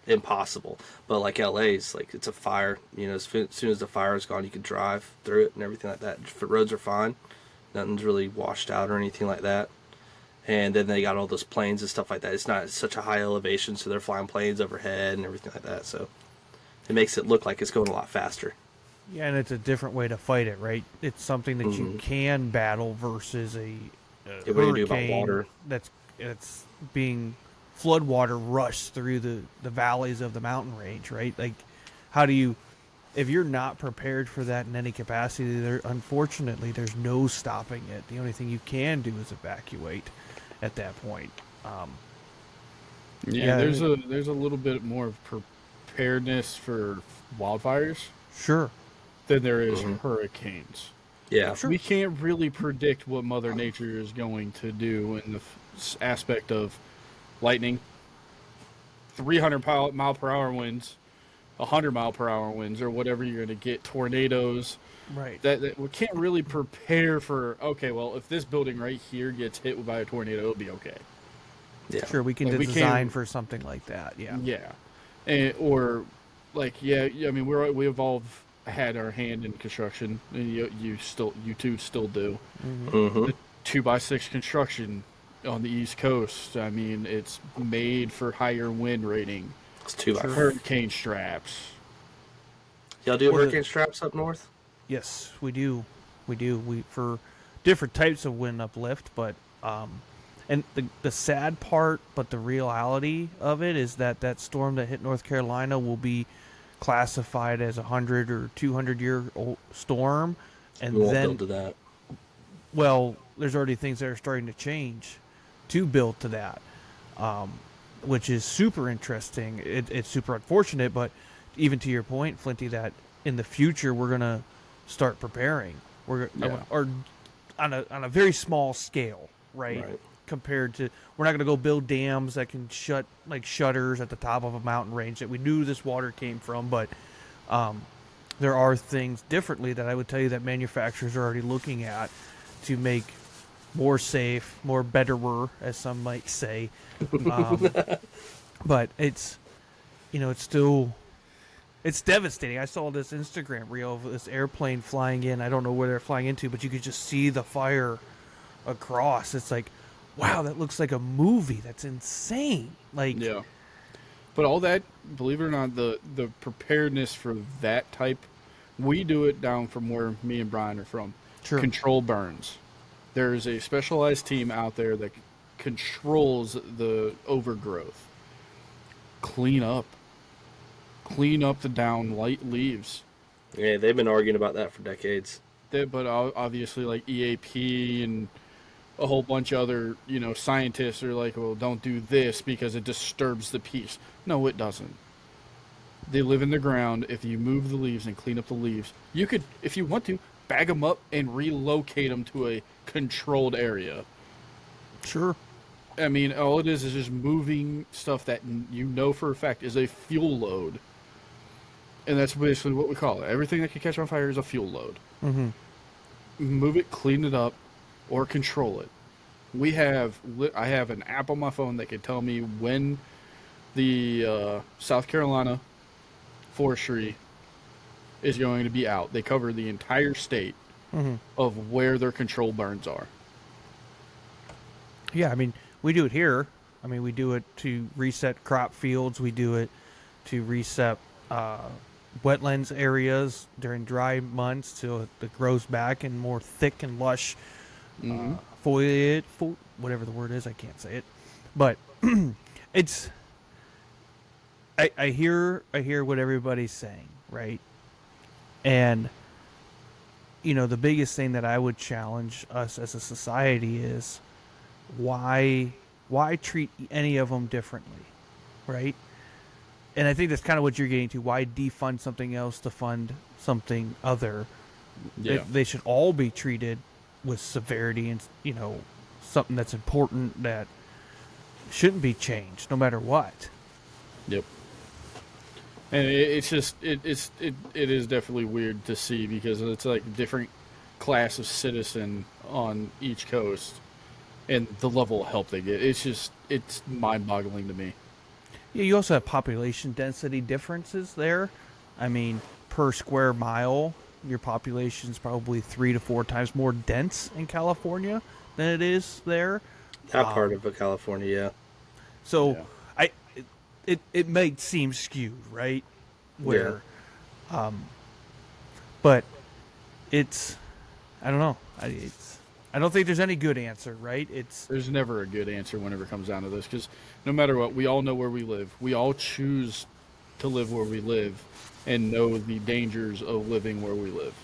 impossible. But like LA's, like it's a fire. You know, as soon as the fire is gone, you can drive through it and everything like that. The roads are fine. Nothing's really washed out or anything like that. And then they got all those planes and stuff like that. It's not such a high elevation, so they're flying planes overhead and everything like that. So it makes it look like it's going a lot faster. Yeah, and it's a different way to fight it, right? It's something that you can battle versus a What do you do about hurricane water? that's being flood water rushed through the valleys of the mountain range, right? Like, how do you, if you're not prepared for that in any capacity, unfortunately, there's no stopping it. The only thing you can do is evacuate at that point. There's a little bit more of preparedness for wildfires Sure. than there is hurricanes. Yeah. We can't really predict what Mother Nature is going to do in the aspect of lightning, 300 mile per hour winds, 100-mile-per-hour winds or whatever you're going to get, tornadoes. Right. That we can't really prepare for. Okay, well, if this building right here gets hit by a tornado, it'll be okay. Yeah. Sure, we can Like, we design can't- for something like that. Yeah. Yeah, or like yeah. I mean, we've all had our hand in construction, and you two still do. Mm-hmm. 2x6 construction on the East Coast. I mean, it's made for higher wind rating. It's 2 by 4. Hurricane straps. Y'all do Well, hurricane straps up north? Yes, we do. We do. We for different types of wind uplift, but and the sad part, but the reality of it is that storm that hit North Carolina will be classified as a 100 or 200-year old storm, and We won't then build to that. well, there's already things that are starting to change to build to that, which is super interesting. It's super unfortunate, but even to your point, Flinty, that in the future we're gonna start preparing. We're or on a very small scale, right? Compared to, we're not gonna go build dams that can shut like shutters at the top of a mountain range that we knew this water came from, but there are things differently that I would tell you that manufacturers are already looking at to make more safe, more betterer, as some might say. But it's, it's still, it's devastating. I saw this Instagram reel of this airplane flying in. I don't know where they're flying into, but you could just see the fire across. It's like, wow, that looks like a movie. That's insane. Like, Yeah. But all that, believe it or not, the preparedness for that type, we do it down from where me and Brian are from. Sure. Control burns. There's a specialized team out there that controls the overgrowth. Clean up the down light leaves. Yeah, they've been arguing about that for decades. But obviously, like EAP and a whole bunch of other, scientists are like, well, don't do this because it disturbs the peace. No, it doesn't. They live in the ground. If you move the leaves and clean up the leaves, you could, if you want to, bag them up and relocate them to a controlled area. sure. I mean, all it is just moving stuff that you know for a fact is a fuel load. And that's basically what we call it. Everything that can catch on fire is a fuel load. Mm-hmm. Move it, clean it up, or control it. I have an app on my phone that can tell me when the South Carolina forestry is going to be out. They cover the entire state of where their control burns are. Yeah, I mean, we do it here. I mean, we do it to reset crop fields. We do it to reset wetlands areas during dry months so it grows back in more thick and lush foliage, whatever the word is. I can't say it. But it's... I hear what everybody's saying, right? And, the biggest thing that I would challenge us as a society is why treat any of them differently, right? And I think that's kind of what you're getting to. Why defund something else to fund something other? Yeah. They should all be treated with severity and, something that's important that shouldn't be changed no matter what. Yep. And it's just it is definitely weird to see because it's like a different class of citizen on each coast and the level of help they get. It's mind-boggling to me. Yeah, you also have population density differences there. I mean, per square mile, your population's probably 3 to 4 times more dense in California than it is there. That part of California, yeah. So Yeah. it might seem skewed, right? Where, but it's, I don't know. I don't think there's any good answer, right? There's never a good answer whenever it comes down to this because no matter what, we all know where we live. We all choose to live where we live and know the dangers of living where we live.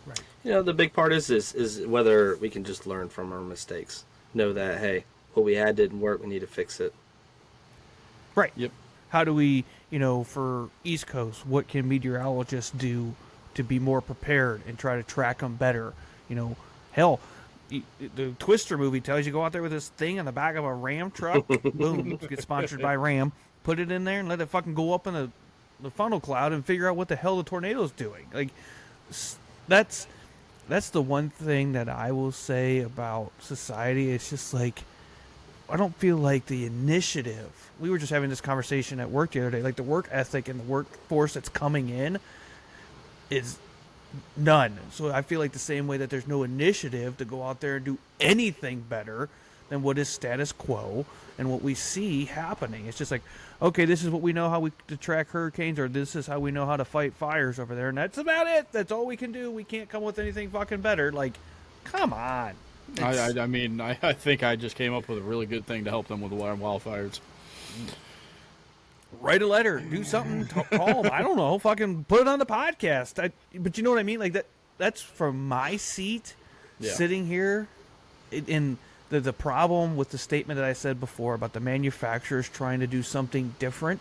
right. The big part is whether we can just learn from our mistakes. Know that, hey, what we had didn't work. We need to fix it. Right. Yep. How do we, for East Coast, what can meteorologists do to be more prepared and try to track them better? Hell, the Twister movie tells you go out there with this thing on the back of a Ram truck. Boom. Get sponsored by Ram. Put it in there and let it fucking go up in the the funnel cloud and figure out what the hell the tornado's doing. Like, that's the one thing that I will say about society. It's just like, I don't feel like the initiative. We were just having this conversation at work the other day. Like, the work ethic and the workforce that's coming in is none. So I feel like the same way that there's no initiative to go out there and do anything better than what is status quo and what we see happening. It's just like, okay, this is what we know how to track hurricanes, or this is how we know how to fight fires over there, and that's about it. That's all we can do. We can't come with anything fucking better. Like, come on. I mean, I think I just came up with a really good thing to help them with the wildfires. Write a letter, do something, call them. I don't know, fucking put it on the podcast. But you know what I mean? Like, that's from my seat, sitting here. In the problem with the statement that I said before about the manufacturers trying to do something different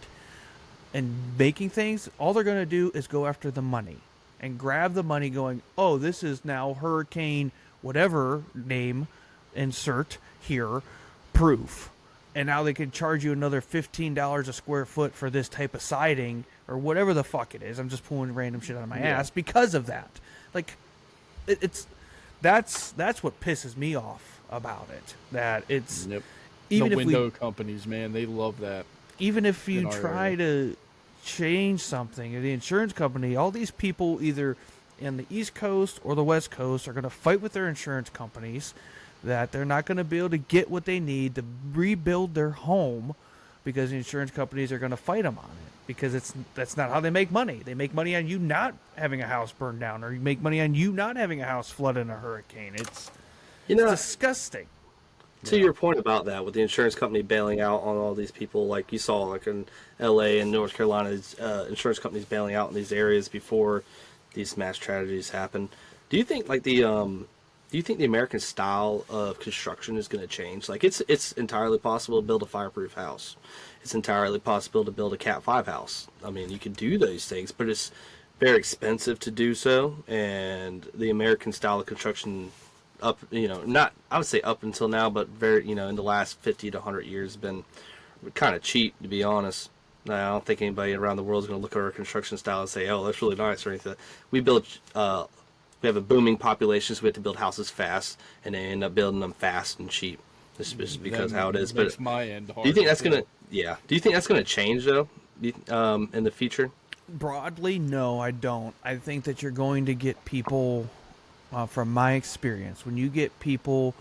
and making things, all they're going to do is go after the money and grab the money, going, oh, this is now hurricane whatever name, insert here, proof. And now they can charge you another $15 a square foot for this type of siding or whatever the fuck it is. I'm just pulling random shit out of my ass because of that. Like, that's what pisses me off about it. That it's even the if window companies, man, they love that. Even if you try to change something, the insurance company, all these people either in the East Coast or the West Coast are going to fight with their insurance companies that they're not going to be able to get what they need to rebuild their home because the insurance companies are going to fight them on it, because that's not how they make money. They make money on you not having a house burned down, or you make money on you not having a house flood in a hurricane. It's disgusting. To your point about that, with the insurance company bailing out on all these people, like you saw, like in L.A. and North Carolina, insurance companies bailing out in these areas before these mass tragedies happen. Do you think, like, the American style of construction is going to change? Like, it's entirely possible to build a fireproof house. It's entirely possible to build a Cat 5 house. I mean, you can do those things, but it's very expensive to do so. And the American style of construction, I would say up until now, but very, in the last 50 to 100 years, has been kind of cheap, to be honest. I don't think anybody around the world is going to look at our construction style and say, "Oh, that's really nice," or anything. We have a booming population, so we have to build houses fast, and they end up building them fast and cheap. This is because how it is. But my end hard. Do you think that's gonna? Yeah. Do you think that's gonna change though, in the future? Broadly, no, I don't. I think that you're going to get people, from my experience, when you get people,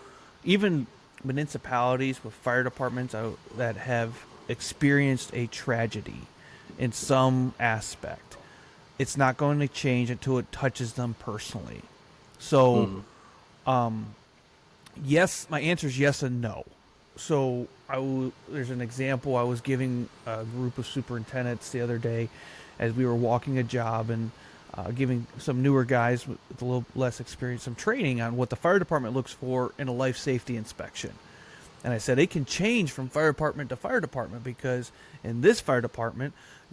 even municipalities with fire departments that have experienced a tragedy in some aspect, it's not going to change until it touches them personally. So, yes, my answer is yes and no. So there's an example. I was giving a group of superintendents the other day as we were walking a job, and giving some newer guys with a little less experience some training on what the fire department looks for in a life safety inspection. And I said it can change from fire department to fire department, because in this fire department,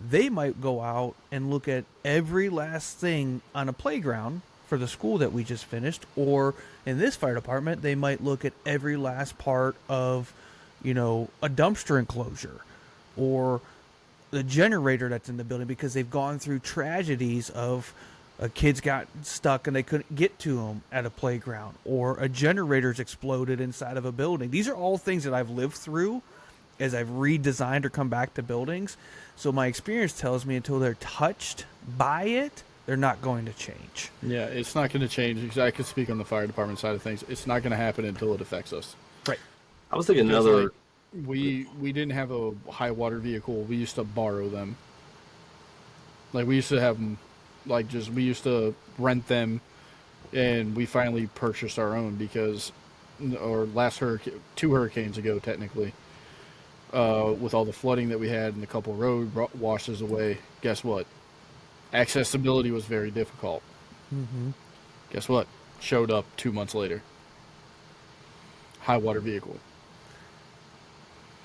they might go out and look at every last thing on a playground for the school that we just finished. Or in this fire department, they might look at every last part of, a dumpster enclosure or the generator that's in the building, because they've gone through tragedies of kids got stuck and they couldn't get to them at a playground, or a generator's exploded inside of a building. These are all things that I've lived through as I've redesigned or come back to buildings. So my experience tells me until they're touched by it, they're not going to change. Yeah, it's not going to change. I could speak on the fire department side of things. It's not going to happen until it affects us. Right. I was thinking another. We didn't have a high water vehicle. We used to borrow them. Like, we used to have them. We used to rent them, and we finally purchased our own because, or last hurricane, 2 hurricanes ago, technically, with all the flooding that we had and a couple road washes away, guess what? Accessibility was very difficult. Mm-hmm. Guess what? Showed up 2 months later. High water vehicle.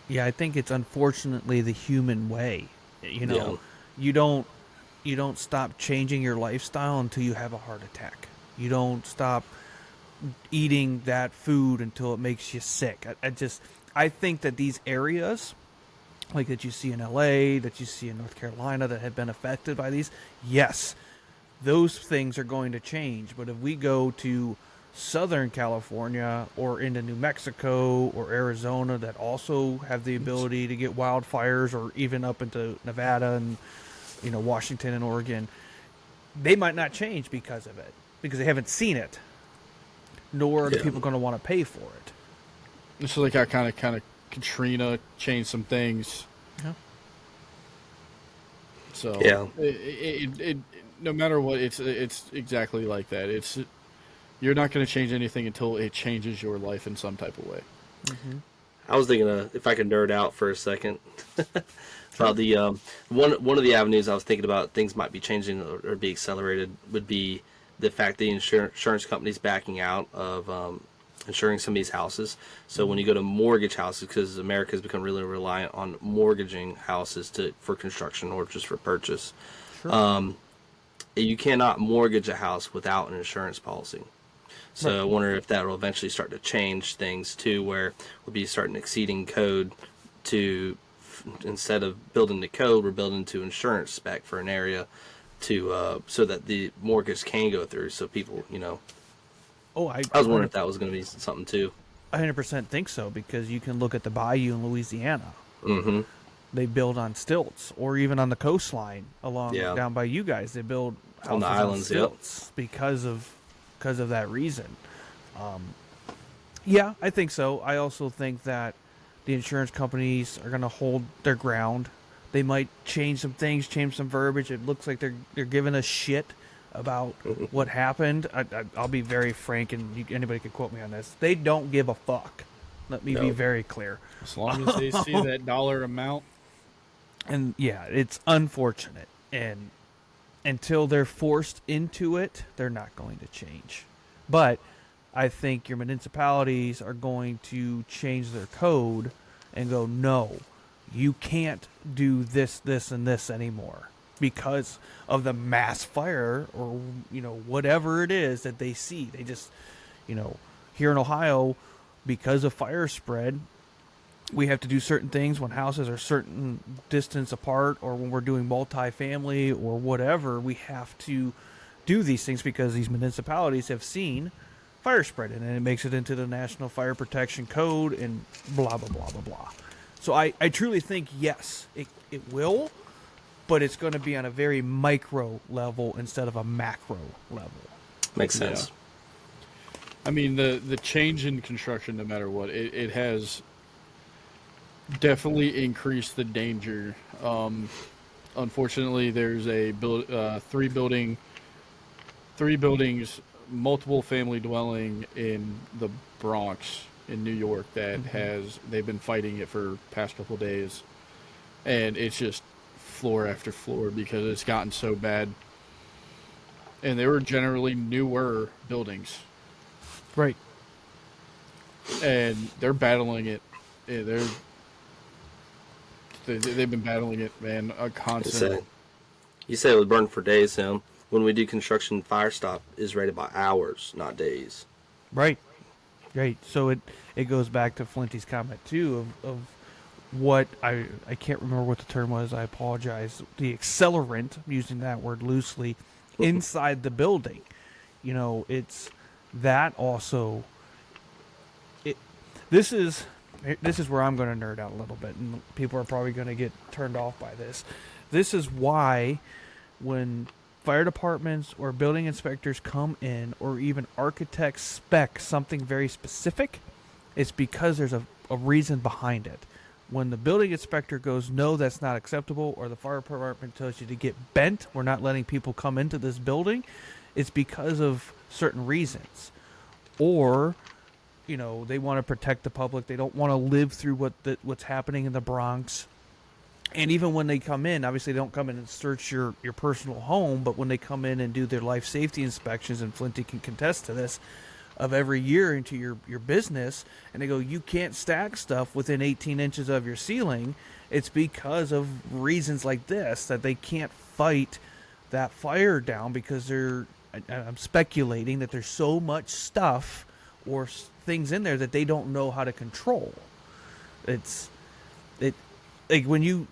Yeah, I think it's unfortunately the human way. Yeah. You don't stop changing your lifestyle until you have a heart attack. You don't stop eating that food until it makes you sick. I think that these areas like that you see in LA, that you see in North Carolina that have been affected by these, yes, those things are going to change. But if we go to Southern California or into New Mexico or Arizona that also have the ability to get wildfires, or even up into Nevada and Washington and Oregon, they might not change because of it, because they haven't seen it, nor are the people going to want to pay for it. It's like how kind of Katrina changed some things. Yeah. So Yeah. it no matter what, it's exactly like that. You're not going to change anything until it changes your life in some type of way. Mm-hmm. I was thinking if I could nerd out for a second about the one of the avenues I was thinking about things might be changing or be accelerated would be the fact the insurance companies backing out of insuring some of these houses. So when you go to mortgage houses, because America has become really reliant on mortgaging houses for construction or just for purchase, Sure. You cannot mortgage a house without an insurance policy. So Right. I wonder if that will eventually start to change things too, where we'll be starting exceeding code to, instead of building the code, we're building to insurance spec for an area to so that the mortgage can go through. So people, Oh, I was wondering if that was going to be something too. 100% think so, because you can look at the bayou in Louisiana. Mm-hmm. They build on stilts, or even on the coastline Yeah. down by you guys. They build houses On the islands, yep. stilts because of that reason. Yeah, I think so. I also think that the insurance companies are going to hold their ground. They might change some things, change some verbiage. It looks like they're giving us shit about what happened. I'll be very frank, and anybody can quote me on this. They don't give a fuck. Let me be very clear. As long as they see that dollar amount. And yeah, it's unfortunate. And until they're forced into it, they're not going to change. But I think your municipalities are going to change their code and go, no, you can't do this, this, and this anymore because of the mass fire or, whatever it is that they see. They just, here in Ohio, because of fire spread, we have to do certain things when houses are certain distance apart, or when we're doing multifamily or whatever. We have to do these things because these municipalities have seen fire spread, and it makes it into the National Fire Protection Code and blah, blah, blah, blah, blah. So I truly think, yes, it will, but it's going to be on a very micro level instead of a macro level. Makes sense. Yeah. I mean, the change in construction, no matter what, it has definitely increased the danger. Unfortunately, there's three buildings, multiple family dwelling in the Bronx in New York that they've been fighting it for past couple days, and it's just floor after floor because it's gotten so bad. And they were generally newer buildings, Right. and they're battling it. Yeah, they've been battling it, man, a constant. You said it was burning for days, Sam. When we do construction, fire stop is rated by hours, not days. Right. So it goes back to Flinty's comment too of what I can't remember what the term was. I apologize. The accelerant, I'm using that word loosely, inside the building. It's that also. This is where I'm going to nerd out a little bit, and people are probably going to get turned off by this. This is why when fire departments or building inspectors come in, or even architects spec something very specific, it's because there's a reason behind it. When the building inspector goes, no, that's not acceptable, or the fire department tells you to get bent, we're not letting people come into this building, it's because of certain reasons. Or, they want to protect the public. They don't want to live through what's happening in the Bronx. And even when they come in, obviously they don't come in and search your personal home, but when they come in and do their life safety inspections, and Flinty can contest to this, of every year into your business, and they go, you can't stack stuff within 18 inches of your ceiling, it's because of reasons like this, that they can't fight that fire down because I'm speculating that there's so much stuff or things in there that they don't know how to control. like when you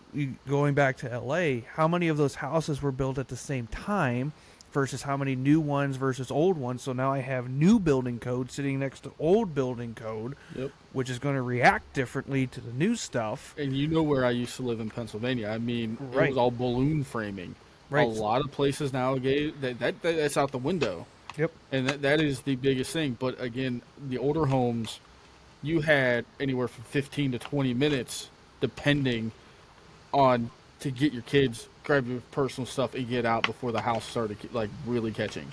going back to LA, how many of those houses were built at the same time versus how many new ones versus old ones? So now I have new building code sitting next to old building code, Yep. which is going to react differently to the new stuff. And you know where I used to live in Pennsylvania. I mean, it Right. was all balloon framing. Right. A lot of places nowadays that's out the window. Yep. And that is the biggest thing. But again, the older homes, you had anywhere from 15 to 20 minutes, depending on to get your kids, grab your personal stuff, and get out before the house started like really catching.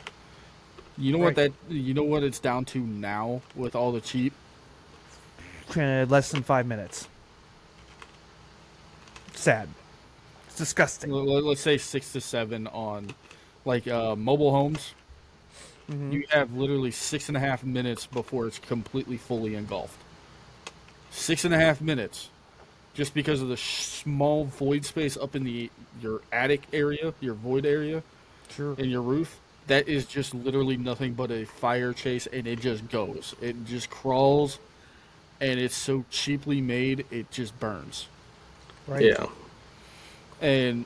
You know what Right. you know what it's down to now with all the cheap. Less than 5 minutes. Sad. It's disgusting. Let's say 6 to 7 on like mobile homes. Mm-hmm. You have literally 6.5 minutes before it's completely fully engulfed. 6.5 minutes, just because of the small void space up in your attic area, your void area, Sure. in your roof. That is just literally nothing but a fire chase, and it just goes. It just crawls, and it's so cheaply made, it just burns. Right. Yeah. And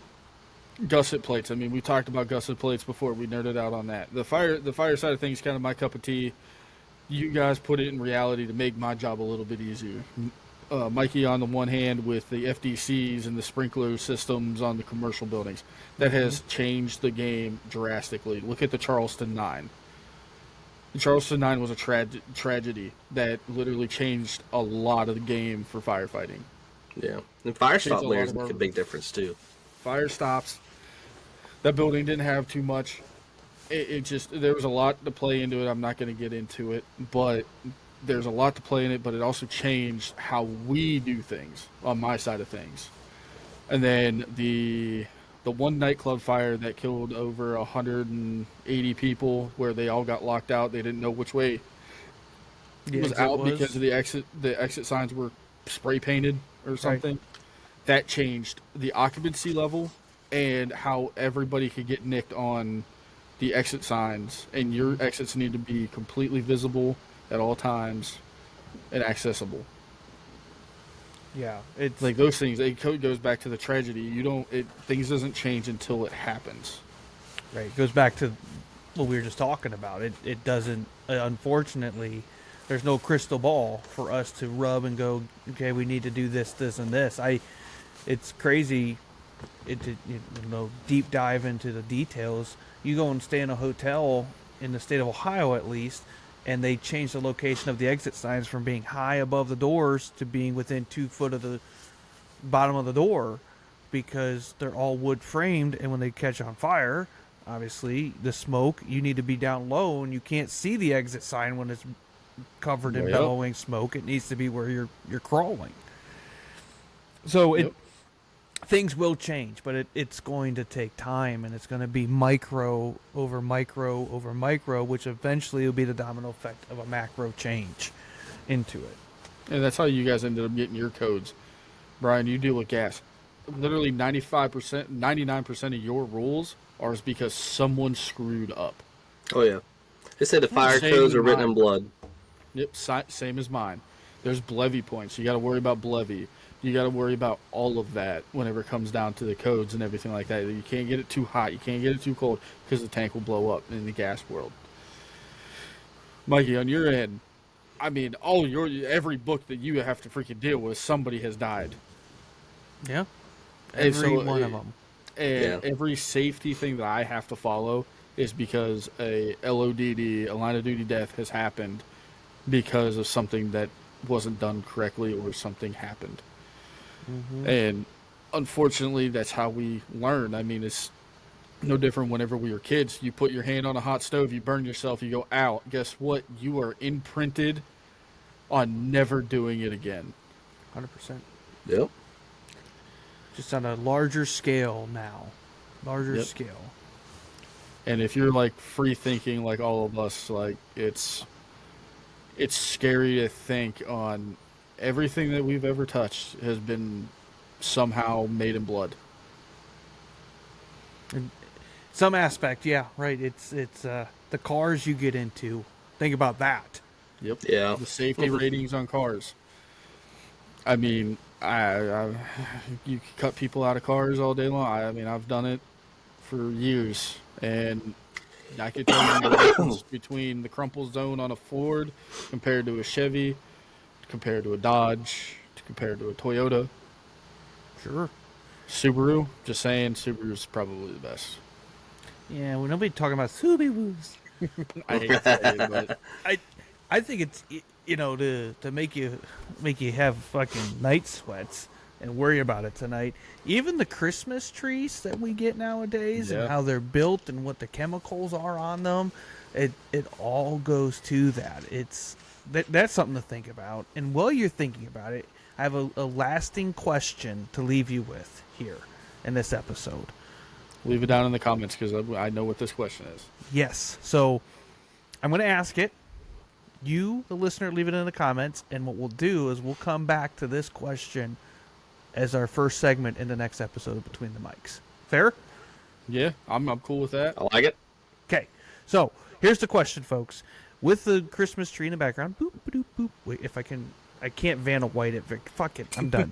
gusset plates. I mean, we talked about gusset plates before. We nerded out on that. The fire side of things is kind of my cup of tea. You guys put it in reality to make my job a little bit easier. Mikey on the one hand with the FDCs and the sprinkler systems on the commercial buildings. That has changed the game drastically. Look at the Charleston 9. The Charleston 9 was a tragedy that literally changed a lot of the game for firefighting. Yeah. And fire Takes a stop lot layers of make a work. big difference too. Fire stops. That building didn't have too much. It just, there was a lot to play into it. I'm not going to get into it, but there's a lot to play in it, but it also changed how we do things on my side of things. And then the one nightclub fire that killed over 180 people, where they all got locked out. They didn't know which way it was out because of the exit signs were spray painted or something. That changed the occupancy level and how everybody could get nicked on the exit signs, and your exits need to be completely visible at all times and accessible. Yeah, it's Like those things, it goes back to the tragedy. Things doesn't change until it happens. right. It goes back to what we were just talking about. It doesn't. Unfortunately, there's no crystal ball for us to rub and go. Okay, we need to do this, this, and this. It's crazy. Deep dive into the details. You go and stay in a hotel in the state of Ohio, at least, and they change the location of the exit signs from being high above the doors to being within 2 foot of the bottom of the door, because they're all wood framed, and when they catch on fire, obviously the smoke, you need to be down low, and you can't see the exit sign when it's covered in Yep. billowing smoke. It needs to be where you're crawling. So Yep. things will change, but it's going to take time, and it's going to be micro over micro over micro, which eventually will be the domino effect of a macro change into it. And that's how you guys ended up getting your codes. Brian, you deal with gas. Literally 95%, 99% of your rules are because someone screwed up. Oh yeah. They say the fire Same codes are with written in mine. blood. Yep, same as mine. There's Blevy points. You got to worry about Blevy. You got to worry about all of that whenever it comes down to the codes and everything like that. You can't get it too hot. You can't get it too cold because the tank will blow up in the gas world. Mikey, on your end, I mean, every book that you have to freaking deal with, somebody has died. Yeah, And every so, one of them. And Yeah. every safety thing that I have to follow is because a LODD, a line of duty death, has happened because of something that wasn't done correctly or something happened. And unfortunately, that's how we learn. I mean, it's no different whenever we were kids. You put your hand on a hot stove, you burn yourself, you go out. Guess what? You are imprinted on never doing it again. 100%. Yep. Just on a larger scale now. Larger Yep. scale. And if you're like free thinking like all of us, like it's scary to think on everything that we've ever touched has been somehow made in blood. Some aspect, yeah, right. It's the cars you get into. Think about that. Yep. Yeah. The safety ratings on cars. I mean, You can cut people out of cars all day long. I mean, I've done it for years, and I could tell you the difference between the crumple zone on a Ford compared to a Chevy, compared to a Dodge, compared to a Toyota. Sure. Subaru, just saying, Subaru's probably the best. Yeah, well, nobody talking about Subarus. I hate to say it, but I think it's to make you have fucking night sweats and worry about it tonight. Even the Christmas trees that we get nowadays and how they're built and what the chemicals are on them, it all goes to that. That's something to think about. And while you're thinking about it, I have a lasting question to leave you with here in this episode. leave it down in the comments because I know what this question is. Yes. So I'm going to ask it. You, the listener, leave it in the comments. And what we'll do is we'll come back to this question as our first segment in the next episode of Between the Mics. Fair? Yeah, I'm cool with that. I like it. Okay. So here's the question, folks. With the Christmas tree in the background, boop, boop, boop. Wait, if I can't Vanna White it. Fuck it. I'm done.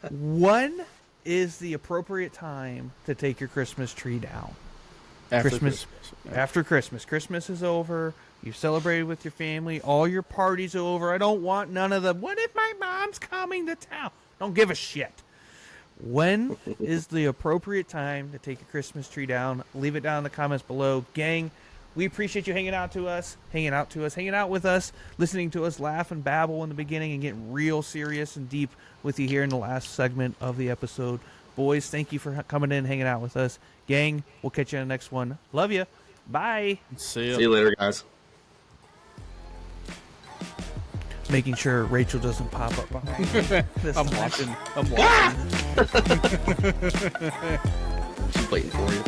When is the appropriate time to take your Christmas tree down? After Christmas. After Christmas. Christmas is over. You've celebrated with your family. All your parties are over. I don't want none of them. What if my mom's coming to town? Don't give a shit. When is the appropriate time to take your Christmas tree down? Leave it down in the comments below. Gang, we appreciate you hanging out with us, listening to us laugh and babble in the beginning and getting real serious and deep with you here in the last segment of the episode. Boys, thank you for coming in, hanging out with us. Gang, we'll catch you on the next one. Love you. Bye. See ya. See you later, guys. Making sure Rachel doesn't pop up behind me. I'm watching. She's waiting for you.